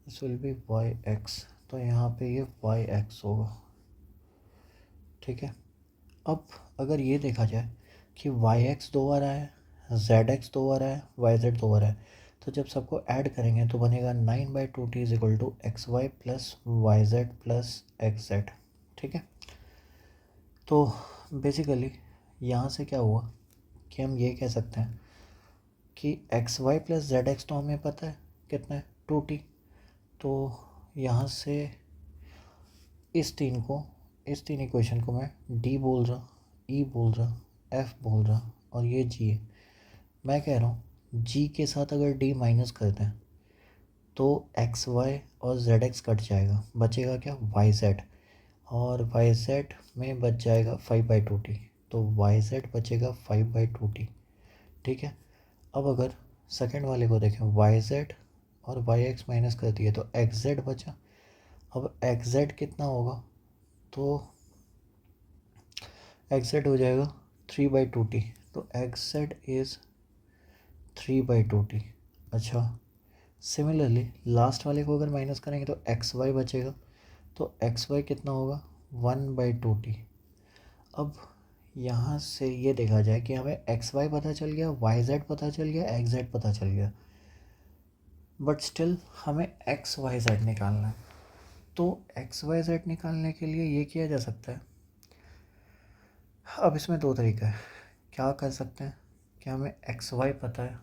this will be y x, तो यहाँ पे ये वाई एक्स होगा। ठीक है, अब अगर ये देखा जाए कि वाई एक्स दो बार आया है, जेड एक्स दो बार आया है, वाई जेड दो बार आया है, तो जब सबको ऐड करेंगे तो बनेगा 9/2t is equal to x y + y z + x z. ठीक है, तो बेसिकली यहाँ से क्या हुआ कि हम ये कह सकते हैं कि एक्स वाई + जेड एक्स तो हमें पता है कितना है, 2t। तो यहाँ से इस तीन इक्वेशन को मैं डी बोल रहा, ई बोल रहा, एफ बोल रहा और ये जी है। मैं कह रहा हूँ जी के साथ अगर डी माइनस करते हैं तो एक्स वाई और जेड एक्स कट जाएगा, बचेगा क्या, वाई जेड, और वाई जेड में बच जाएगा 5/2t, तो वाई जेड बचेगा 5/2t। ठीक है, अब अगर सेकंड वाले को देखें, वाई जेड और वाई एक्स माइनस कर दिए तो एक्स जेड बचा। अब एक्स जेड कितना होगा, तो एक्स जेड हो जाएगा 3/2t, तो एक्स जेड इज़ 3/2t। अच्छा, सिमिलरली लास्ट वाले को अगर माइनस करेंगे तो एक्स वाई बचेगा, तो एक्स वाई कितना होगा, 1/2t। अब यहाँ से ये देखा जाए कि हमें एक्स वाई पता चल गया, वाई जेड पता चल गया, एक्स जेड पता चल गया, बट स्टिल हमें एक्स वाई जेड निकालना है। तो एक्स वाई जेड निकालने के लिए ये किया जा सकता है, अब इसमें दो तरीका है, क्या कर सकते हैं कि हमें एक्स वाई पता है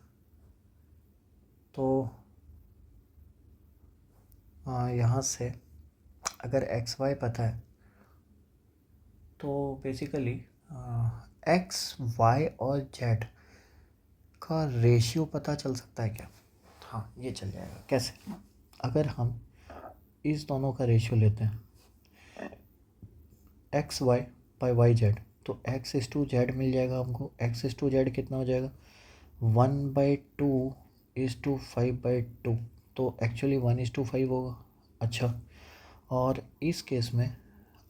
तो यहाँ से अगर एक्स वाई पता है तो बेसिकली एक्स वाई और जेड का रेशियो पता चल सकता है क्या, हाँ ये चल जाएगा। कैसे, अगर हम इस दोनों का रेशियो लेते हैं x Y by Y Z, तो x/z मिल जाएगा हमको, x/z कितना हो जाएगा, 1/2 = 5/2, तो एक्चुअली 1/5 होगा। अच्छा, और इस केस में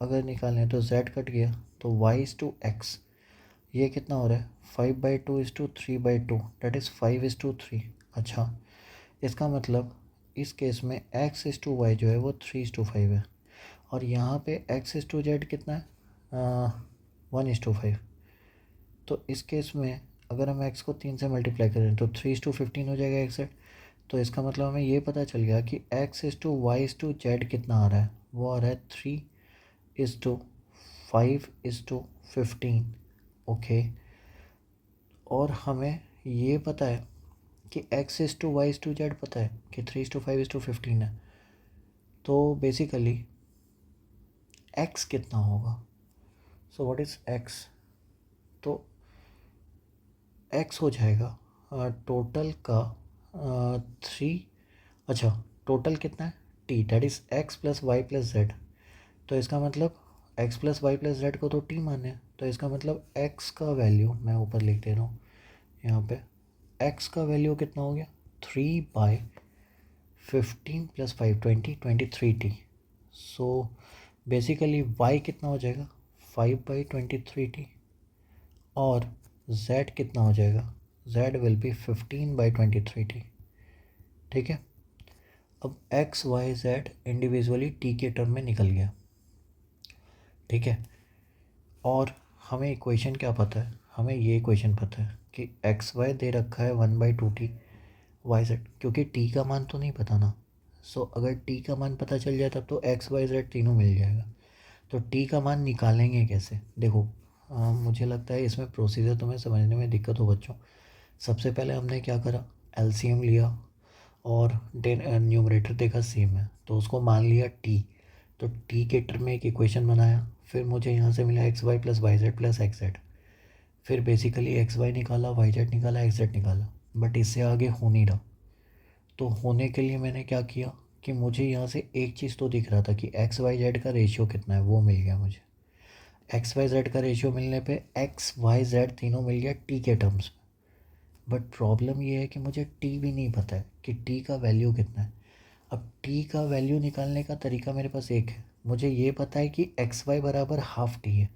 अगर निकालें तो z कट गया तो y/x, ये कितना हो रहा है, 5/2 = 3/2, डेट इज़ 5/3। अच्छा, इसका मतलब इस केस में x/y जो है वो 3/5 है, और यहाँ पे x/z कितना है, 1/5। तो इस केस में अगर हम x को 3 से मल्टीप्लाई करें तो 3/15 हो जाएगा x जेड, तो इसका मतलब हमें ये पता चल गया कि x/y/z कितना आ रहा है, वो आ रहा है 3:5:15। ओके, और हमें ये पता है कि x/y/z पता है कि 3:5:15 है। तो बेसिकली x कितना होगा, सो व्हाट इज़ x, तो x हो जाएगा टोटल का 3, अच्छा टोटल कितना है t, डैट इज़ x+y+z। तो इसका मतलब x+y+z को तो t माने हैं, तो इसका मतलब x का वैल्यू मैं ऊपर लिख दे रहा हूँ यहाँ पे, x का वैल्यू कितना हो गया 3/15 + 5 23t। सो बेसिकली y कितना हो जाएगा 5/23t, और z कितना हो जाएगा, z विल बी 15/23t। ठीक है, अब x y z individually t के टर्म में निकल गया। ठीक है, और हमें इक्वेशन क्या पता है, हमें ये इक्वेशन पता है कि एक्स वाई दे रखा है 1/2t वाई जेड, क्योंकि t का मान तो नहीं पता ना। सो अगर t का मान पता चल जाए तब तो एक्स वाई जेड तीनों मिल जाएगा। तो t का मान निकालेंगे कैसे, देखो मुझे लगता है इसमें प्रोसीजर तुम्हें समझने में दिक्कत हो बच्चों। सबसे पहले हमने क्या करा, एलसीएम लिया और न्यूमरेटर देखा सेम है तो उसको मान लिया t, तो t के टर्म में एक इक्वेशन बनाया, फिर मुझे यहाँ से मिला x y plus y z plus x z, फिर बेसिकली एक्स वाई निकाला, वाई जेड निकाला, एक्स जेड निकाला, बट इससे आगे हो नहीं रहा। तो होने के लिए मैंने क्या किया कि मुझे यहाँ से एक चीज़ तो दिख रहा था कि एक्स वाई जेड का रेशियो कितना है, वो मिल गया मुझे। एक्स वाई जेड का रेशियो मिलने पे एक्स वाई जेड तीनों मिल गया टी के टर्म्स में। बट प्रॉब्लम ये है कि मुझे टी भी नहीं पता है कि टी का वैल्यू कितना है। अब टी का वैल्यू निकालने का तरीका मेरे पास एक है, मुझे ये पता है कि एक्स वाई बराबर हाफ टी है,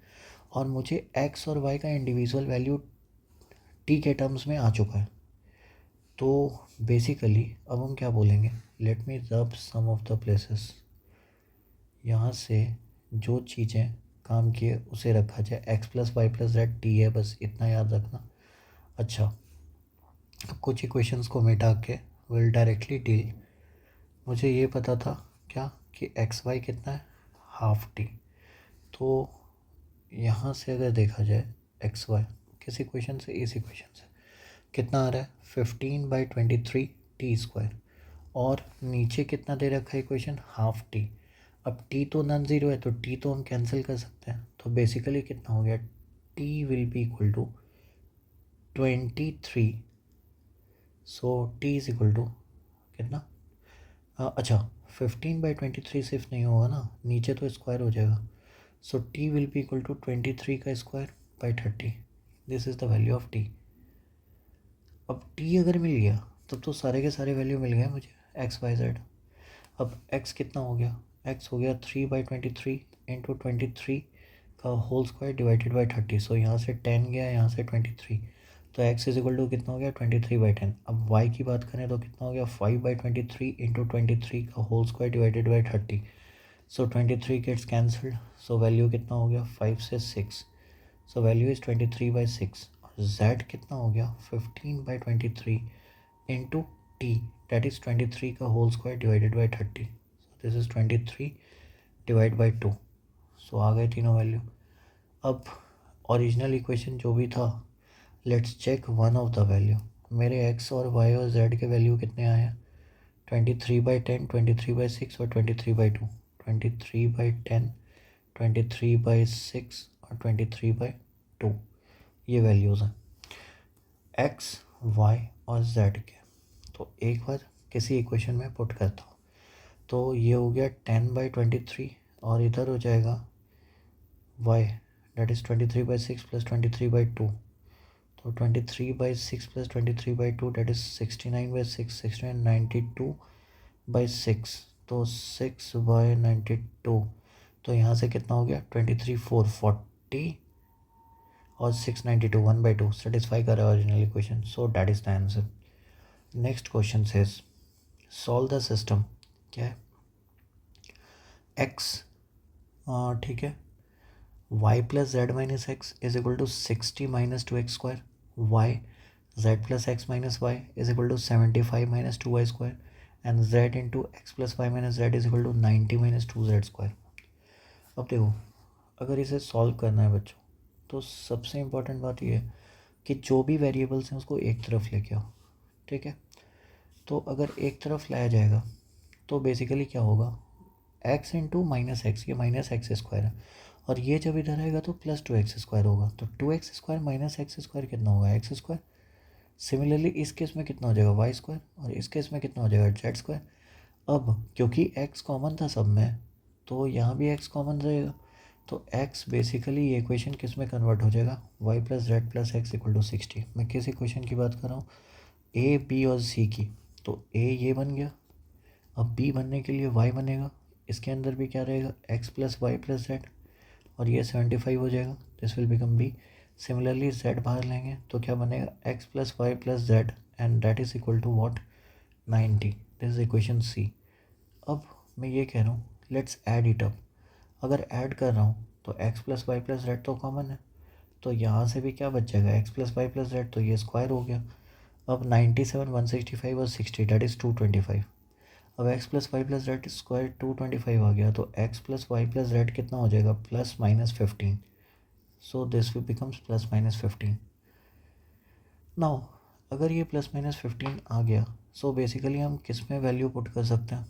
और मुझे एक्स और वाई का इंडिविजुअल वैल्यू टी के टर्म्स में आ चुका है। तो बेसिकली अब हम क्या बोलेंगे, लेट मी रब सम ऑफ द प्लेसेस, यहाँ से जो चीज़ें काम किए उसे रखा जाए, x plus y plus z t है, बस इतना याद रखना। अच्छा, अब कुछ इक्वेशंस को मिटा के विल डायरेक्टली डील। मुझे ये पता था क्या कि एक्स वाई कितना है हाफ टी, तो यहाँ से अगर देखा जाए एक्स वाई किस इक्वेशन से, इस इक्वेशन से कितना आ रहा है 15/23t², और नीचे कितना दे रखा है इक्वेशन हाफ टी। अब टी तो नॉन ज़ीरो है तो टी तो हम कैंसिल कर सकते हैं, तो बेसिकली कितना हो गया t will be equal to 23। So t is equal to कितना, अच्छा 15/23 सिर्फ नहीं होगा ना, नीचे तो स्क्वायर हो जाएगा। So t will be equal to 23 का square by 30। This is the value of t. अब टी अगर मिल गया तब तो सारे के सारे वैल्यू मिल गए मुझे एक्स वाई जेड। अब x कितना हो गया, x हो गया 3/23 इंटू 23 का होल स्क्वायर डिवाइडेड बाई 30। सो यहाँ से 10 गया, यहाँ से 23, तो x इज इक्वल टू कितना हो गया 23/10। अब y की बात करें तो कितना हो गया 5/23 इंटू 23 का whole square divided by 30। So 23 gets cancelled, so value कितना हो गया 5 से 6, सो वैल्यू इज़ 23/6। और z कितना हो गया 15/23 इंटू टी, that is 23 का whole square divided by 30। So this is 23 divide by 2। सो आ गए तीनों वैल्यू। अब ओरिजिनल इक्वेशन जो भी था, let's check one of the value. मेरे x और y और z के वैल्यू कितने आए हैं 23/10, 23/6 और 23/2, 23/10, 23/6 और 23/2, ये वैल्यूज़ हैं x, y और z के। तो एक बार किसी इक्वेशन में पुट करता हूँ, तो ये हो गया 10/23, और इधर हो जाएगा y, डेट इज़ 23/6 प्लस 23/2, तो 23/6 प्लस 23/2 डेट इज़ 69/6, 69 92/6, तो 6/92। तो यहाँ से कितना हो गया 23 4 40 और 692 1/2 सेटिस्फाई कर रहा है original equation. So that is the answer. Next question says solve the system. क्या है एक्स, ठीक है, y plus z minus x is equal to 60 - 2x², y z plus x minus y is equal to 75 minus 2y² and z into x plus y minus z is equal to 90 minus 2z²। अब देखो, अगर इसे solve करना है बच्चों, तो सबसे important बात यह है कि जो भी वेरिएबल्स हैं उसको एक तरफ लेके आओ, ठीक है। तो अगर एक तरफ लाया जाएगा तो बेसिकली क्या होगा, x इंटू माइनस एक्स, ये माइनस एक्स स्क्वायर है, और ये जब इधर आएगा तो प्लस 2x² होगा, तो 2x² माइनस x² कितना होगा, x²। सिमिलरली इस केस में कितना हो जाएगा, y² और इस केस में कितना हो जाएगा, z²। अब क्योंकि x कॉमन था सब में, तो यहाँ भी x कॉमन रहेगा, तो x बेसिकली ये इक्वेशन किस में कन्वर्ट हो जाएगा, y plus z plus x equal to 60। मैं किस इक्वेशन की बात कर रहा हूँ, a b और c की। तो a ये बन गया, अब b बनने के लिए y बनेगा, इसके अंदर भी क्या रहेगा, x plus y plus z, और ये 75 हो जाएगा, this will become b। Similarly z बाहर लेंगे तो क्या बनेगा, x plus y plus z and that is equal to what, 90। This is equation c। अब मैं ये कह रहा हूँ, लेट्स ऐड इट अप। अगर ऐड कर रहा हूँ तो x plus y plus z तो कॉमन है, तो यहाँ से भी क्या बच जाएगा, x plus y plus z, तो ये स्क्वायर हो गया। अब 97 165 और 60 दैट इज़ 225। अब x plus y plus z square 225 आ गया, तो x plus y plus z कितना हो जाएगा, plus minus 15। So this will becomes plus minus 15। Now अगर ये प्लस माइनस 15 आ गया, सो बेसिकली हम किस में वैल्यू पुट कर सकते हैं,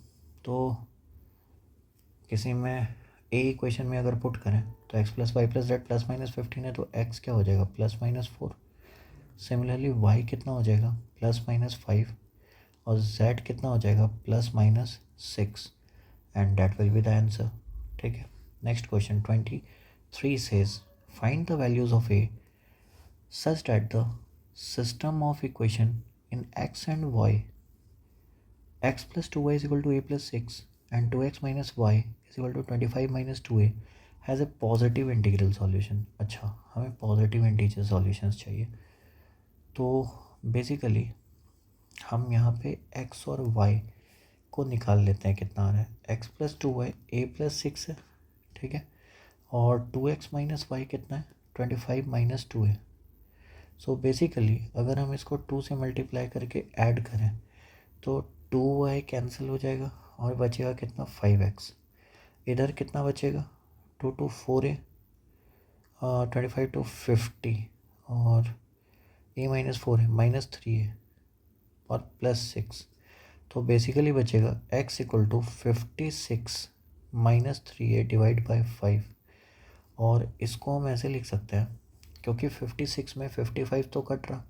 तो किसी में ए इक्वेशन में अगर पुट करें तो x plus y plus z plus minus 15 है, तो x क्या हो जाएगा, प्लस माइनस 4। सिमिलरली y कितना हो जाएगा, प्लस माइनस 5, और z कितना हो जाएगा, plus minus 6, and that will be the answer, ठीक है। Next question 23 says find the values of a such that the system of equation in x and y, x plus 2y is equal to a plus 6 and 2x minus y is equal to 25 minus 2a has a positive integral solution। अच्छा, हमें positive integer solutions चाहिए, तो basically हम यहाँ पे x और y को निकाल लेते हैं, कितना आ रहा है, x plus 2y a plus 6 है, ठीक है, और 2x माइनस वाई कितना है, 25 माइनस 2 है। सो बेसिकली अगर हम इसको 2 से मल्टीप्लाई करके ऐड करें तो 2y कैंसिल हो जाएगा और बचेगा कितना, 5x। इधर कितना बचेगा, 2 टू 4a, 25 टू 50, और a माइनस 4 है, माइनस 3 है, और प्लस 6। तो बेसिकली बचेगा x equal to 56 minus 3a divide by 5, और इसको हम ऐसे लिख सकते हैं, क्योंकि 56 में 55 तो कट रहा,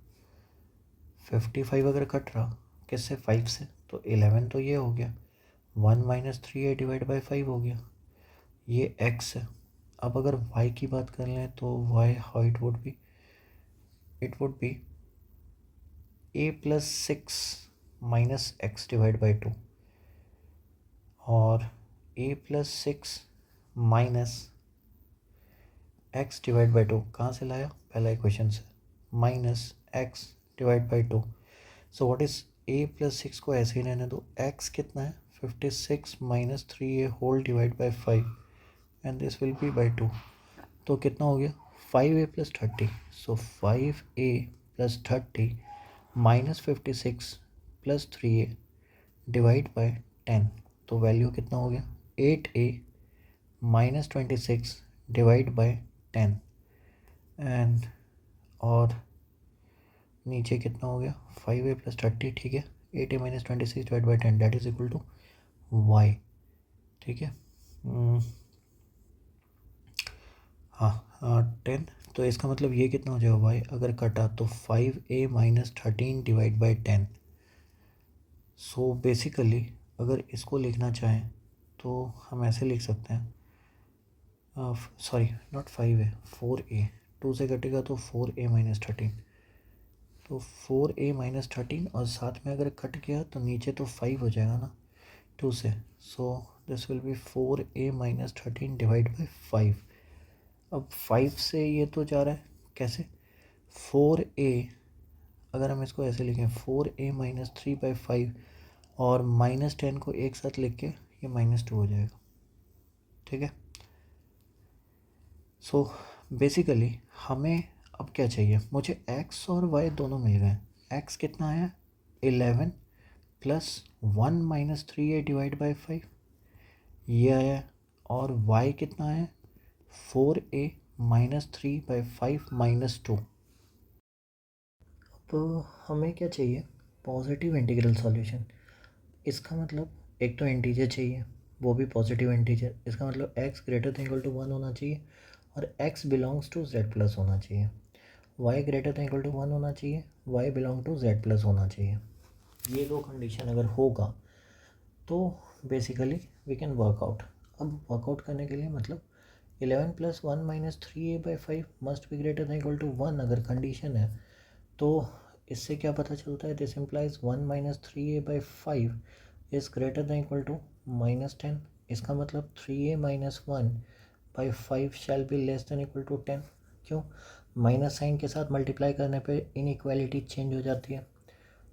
55 अगर कट रहा किससे, 5 से, तो 11 तो ये हो गया, 1 माइनस 3a डिवाइड बाई 5 हो गया, ये x है। अब अगर y की बात कर लें तो y how it would be, it would be a plus 6 minus x divide by 2, और a plus 6 minus x divide by 2 कहाँ से लाया, पहला इक्वेशन से, minus x divide by 2। So what is a plus 6 को ऐसे ही रहने दो, x कितना है, 56 minus 3a whole divide by 5, and this will be by 2। तो कितना हो गया, 5a plus 30। So 5a plus 30 minus 56 plus 3a divide by 10, तो वैल्यू कितना हो गया, 8a minus 26 divide by 10, and और नीचे कितना हो गया, 5a प्लस 30, ठीक है, 8a minus 26 divide by 10 that is equal to y, ठीक है। हाँ 10, तो इसका मतलब ये कितना हो जाएगा, y अगर कटा तो 5a minus 13 divide by 10। So basically अगर इसको लिखना चाहें तो हम ऐसे लिख सकते हैं, सॉरी नॉट 5a, 4a, 2 से कटेगा तो 4a माइनस 13, तो 4a माइनस 13, और साथ में अगर कट गया तो नीचे तो 5 हो जाएगा ना 2 से, सो this will B 4a minus 13 divide by 5। अब 5 से ये तो जा रहा है कैसे, 4a, अगर हम इसको ऐसे लिखें 4a माइनस 3 बाई 5, और माइनस 10 को एक साथ लिख के ये -2 हो जाएगा, ठीक है। सो बेसिकली हमें अब क्या चाहिए मुझे, x और y दोनों मिल गए। x कितना आया 11 प्लस 1 - 3a डिवाइड बाई 5 ये आया, और y कितना आया 4a -3/5 - 2। तो हमें क्या चाहिए, पॉजिटिव इंटीग्रल सॉल्यूशन। इसका मतलब एक तो इंटीजर चाहिए, वो भी पॉजिटिव इंटीजर। इसका मतलब x greater than equal to 1 होना चाहिए और x belongs to z plus होना चाहिए। y greater than equal to 1 होना चाहिए, y belong to z plus होना चाहिए। ये दो कंडीशन अगर होगा तो बेसिकली वी कैन वर्कआउट। अब वर्कआउट करने के लिए मतलब 11 plus 1 - 3a/5 must be greater than equal to 1 अगर कंडीशन है, तो इससे क्या पता चलता है, this implies 1 - 3a/5 is greater than equal to -10। इसका मतलब 3a - 1/5 shall be less than equal to 10। क्यों, माइनस साइन के साथ मल्टीप्लाई करने पे इनइक्वालिटी चेंज हो जाती है।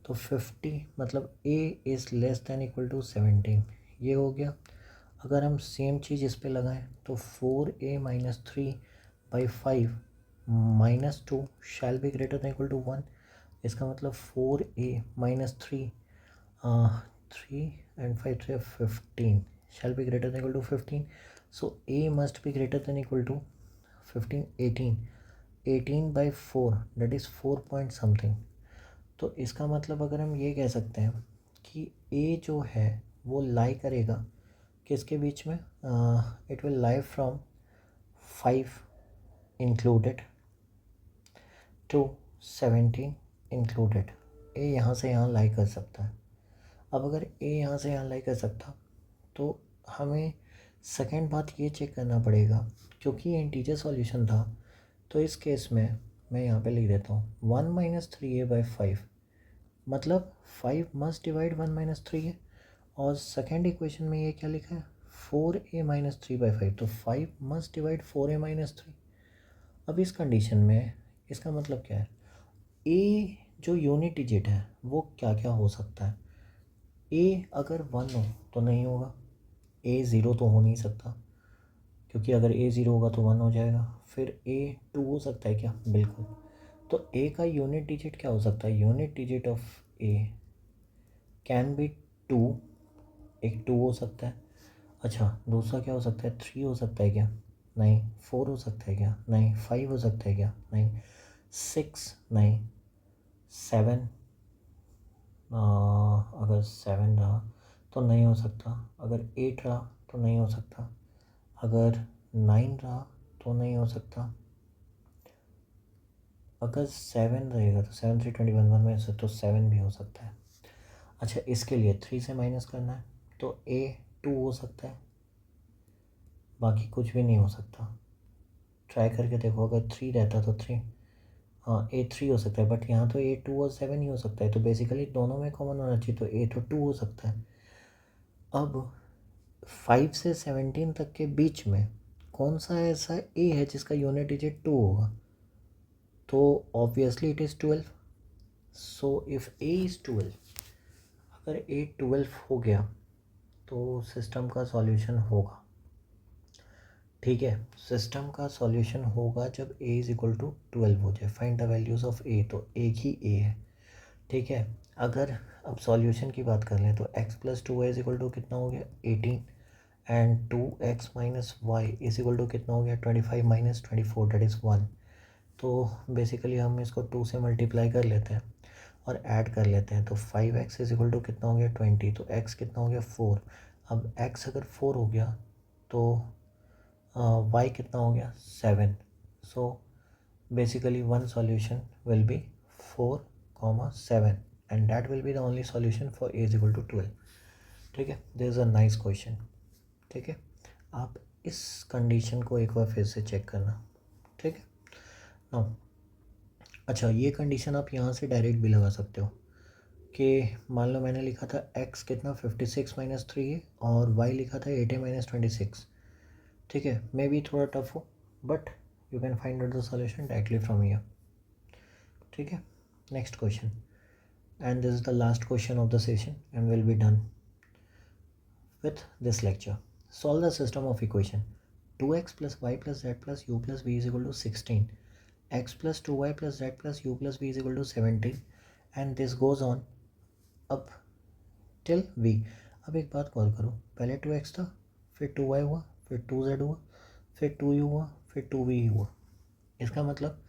तो 50 मतलब a is less than equal to 17, ये हो गया। अगर हम सेम चीज़ इस पे लगाएं तो 4a - 3/5 -2 shall be greater than equal to 1। इसका मतलब 4a - 3 3 and 5 3 15 shall be greater than equal to 15. So a must be greater than equal to 15 18/4 that is 4 point something। तो इसका मतलब अगर हम ये कह सकते हैं कि a जो है वो लाई करेगा किसके बीच में, it will lie from 5 included to 17 included. a यहाँ से यहाँ लाई कर सकता है। अब अगर a यहाँ से यहाँ लाई कर सकता तो हमें सेकेंड बात ये चेक करना पड़ेगा, क्योंकि ये इंटीजर सॉल्यूशन था तो इस केस में मैं यहाँ पे लिख देता हूँ 1 - 3a/5 मतलब 5 मस्ट डिवाइड 1 - 3a। और सेकेंड इक्वेशन में ये क्या लिखा है 4a - 3/5, तो 5 मस्ट डिवाइड 4a - 3। अब इस कंडीशन में इसका मतलब क्या है, a जो यूनिट डिजिट है वो क्या क्या हो सकता है। a अगर 1 हो तो नहीं होगा, a 0 तो हो नहीं सकता, क्योंकि अगर a 0 होगा तो 1 हो जाएगा। फिर a 2 हो सकता है क्या, बिल्कुल। तो a का यूनिट डिजिट क्या हो सकता है, unit digit of a can be 2, एक 2 हो सकता है। अच्छा दूसरा क्या हो सकता है, 3 हो सकता है क्या, नहीं। 4 हो सकता है क्या, नहीं। 5 हो सकता है क्या, नहीं। 6 नहीं। 7 अगर 7 रहा तो नहीं हो सकता, अगर 8 रहा तो नहीं हो सकता, अगर 9 रहा तो नहीं हो सकता, अगर 7 रहेगा तो 7 3 21 1 में से तो 7 भी हो सकता है। अच्छा इसके लिए 3 से माइनस करना है तो a 2 हो सकता है, बाकी कुछ भी नहीं हो सकता। ट्राई करके देखो, अगर 3 रहता तो 3, हाँ a 3 हो सकता है, बट यहाँ तो a 2 और 7 ही हो सकता है, तो बेसिकली दोनों में कॉमन होना चाहिए, तो a तो 2 हो सकता है। अब 5 से 17 तक के बीच में कौन सा ऐसा a है जिसका यूनिट डिजिट 2 होगा, तो obviously it is 12। So if a is 12, अगर a 12 हो गया तो सिस्टम का सॉल्यूशन होगा। ठीक है, सिस्टम का सॉल्यूशन होगा जब a इज़ इक्वल टू 12 हो जाए। Find the values of a, तो एक ही a है। ठीक है, अगर अब सॉल्यूशन की बात कर लें तो x + 2y is equal to कितना हो गया 18, and 2x - y is equal to कितना हो गया 25 - 24 दैट इज़ 1। तो बेसिकली हम इसको 2 से मल्टीप्लाई कर लेते हैं और ऐड कर लेते हैं, तो 5x इज इक्वल टू कितना हो गया 20, तो x कितना हो गया 4। अब x अगर 4 हो गया तो y कितना हो गया 7। So basically one solution will be 4, 7 and that will be the only solution for a is equal to 12। ठीक है, this is a nice question. ठीक है, आप इस कंडीशन को एक बार फिर से चेक करना। ठीक है ना। अच्छा ये कंडीशन आप यहाँ से डायरेक्ट भी लगा सकते हो कि मान लो मैंने लिखा था x कितना 56 - 3 और y लिखा था 80 - 26। ठीक है, मे बी थोड़ा टफ हो, but you can find out the solution directly from here. ठीक है, next question, and this is the last question of the session and we'll be done with this lecture। Solve the system of equation 2x + y + z + u + v is equal to 16 x plus 2y plus z plus u plus v is equal to 17 and this goes on up till v. अब एक बात गौर करो, पहले 2x था, फिर 2y हुआ, फिर 2z हुआ, फिर 2u हुआ, फिर 2v हुआ. इसका मतलब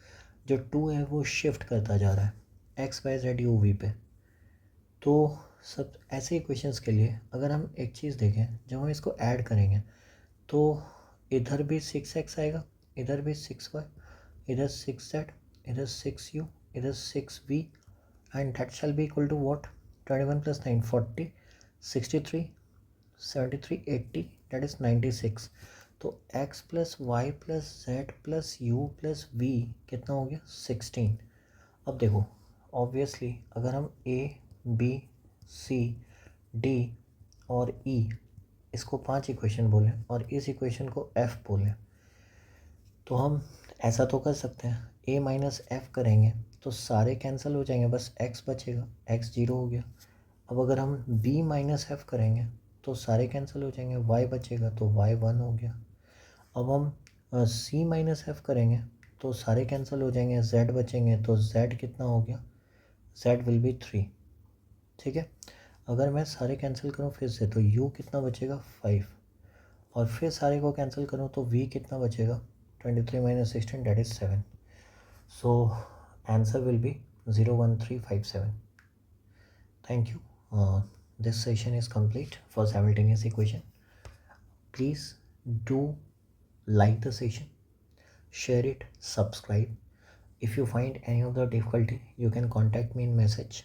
जो 2 है वो शिफ्ट करता जा रहा है x y z u v पे. तो सब ऐसे इक्वेशंस के लिए अगर हम एक चीज़ देखें, जब हम इसको ऐड करेंगे तो इधर भी 6x आएगा, इधर भी 6y, इधर 6z, इधर 6u, इधर 6v and that shall be equal to what 21 plus 9 40 63 73 80 that is 96. तो x plus y plus z plus u plus v कितना हो गया 16. अब देखो ऑब्वियसली अगर हम a b c d और e इसको 5 इक्वेशन बोलें और इस इक्वेशन को f बोलें, तो हम ऐसा तो कर सकते हैं a माइनस एफ करेंगे तो सारे कैंसिल हो जाएंगे, बस x बचेगा, x 0 हो गया. अब अगर हम b माइनस एफ करेंगे तो सारे कैंसिल हो जाएंगे, y बचेगा तो y 1 हो गया. अब हम c माइनस एफ करेंगे तो सारे कैंसिल हो जाएंगे, z बचेंगे तो z कितना हो गया, z विल बी 3. ठीक है. अगर मैं सारे कैंसिल करूँ फिर से तो u कितना बचेगा 5 और फिर सारे को कैंसिल करूँ तो v कितना बचेगा 23 minus 16 that is 7. So answer will be 01357. Thank you. This session is complete for simultaneous equation. Please do like the session, share it, subscribe. If you find any other difficulty you can contact me in message.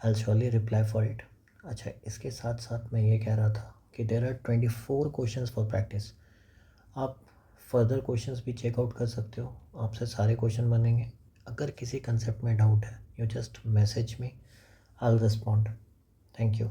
I'll surely reply for it. अच्छा, इसके साथ साथ मैं ये कह रहा था कि there are 24 questions for practice. आप फर्दर क्वेश्चंस भी चेकआउट कर सकते हो, आपसे सारे क्वेश्चन बनेंगे. अगर किसी कंसेप्ट में डाउट है you just message me, I will respond. Thank you.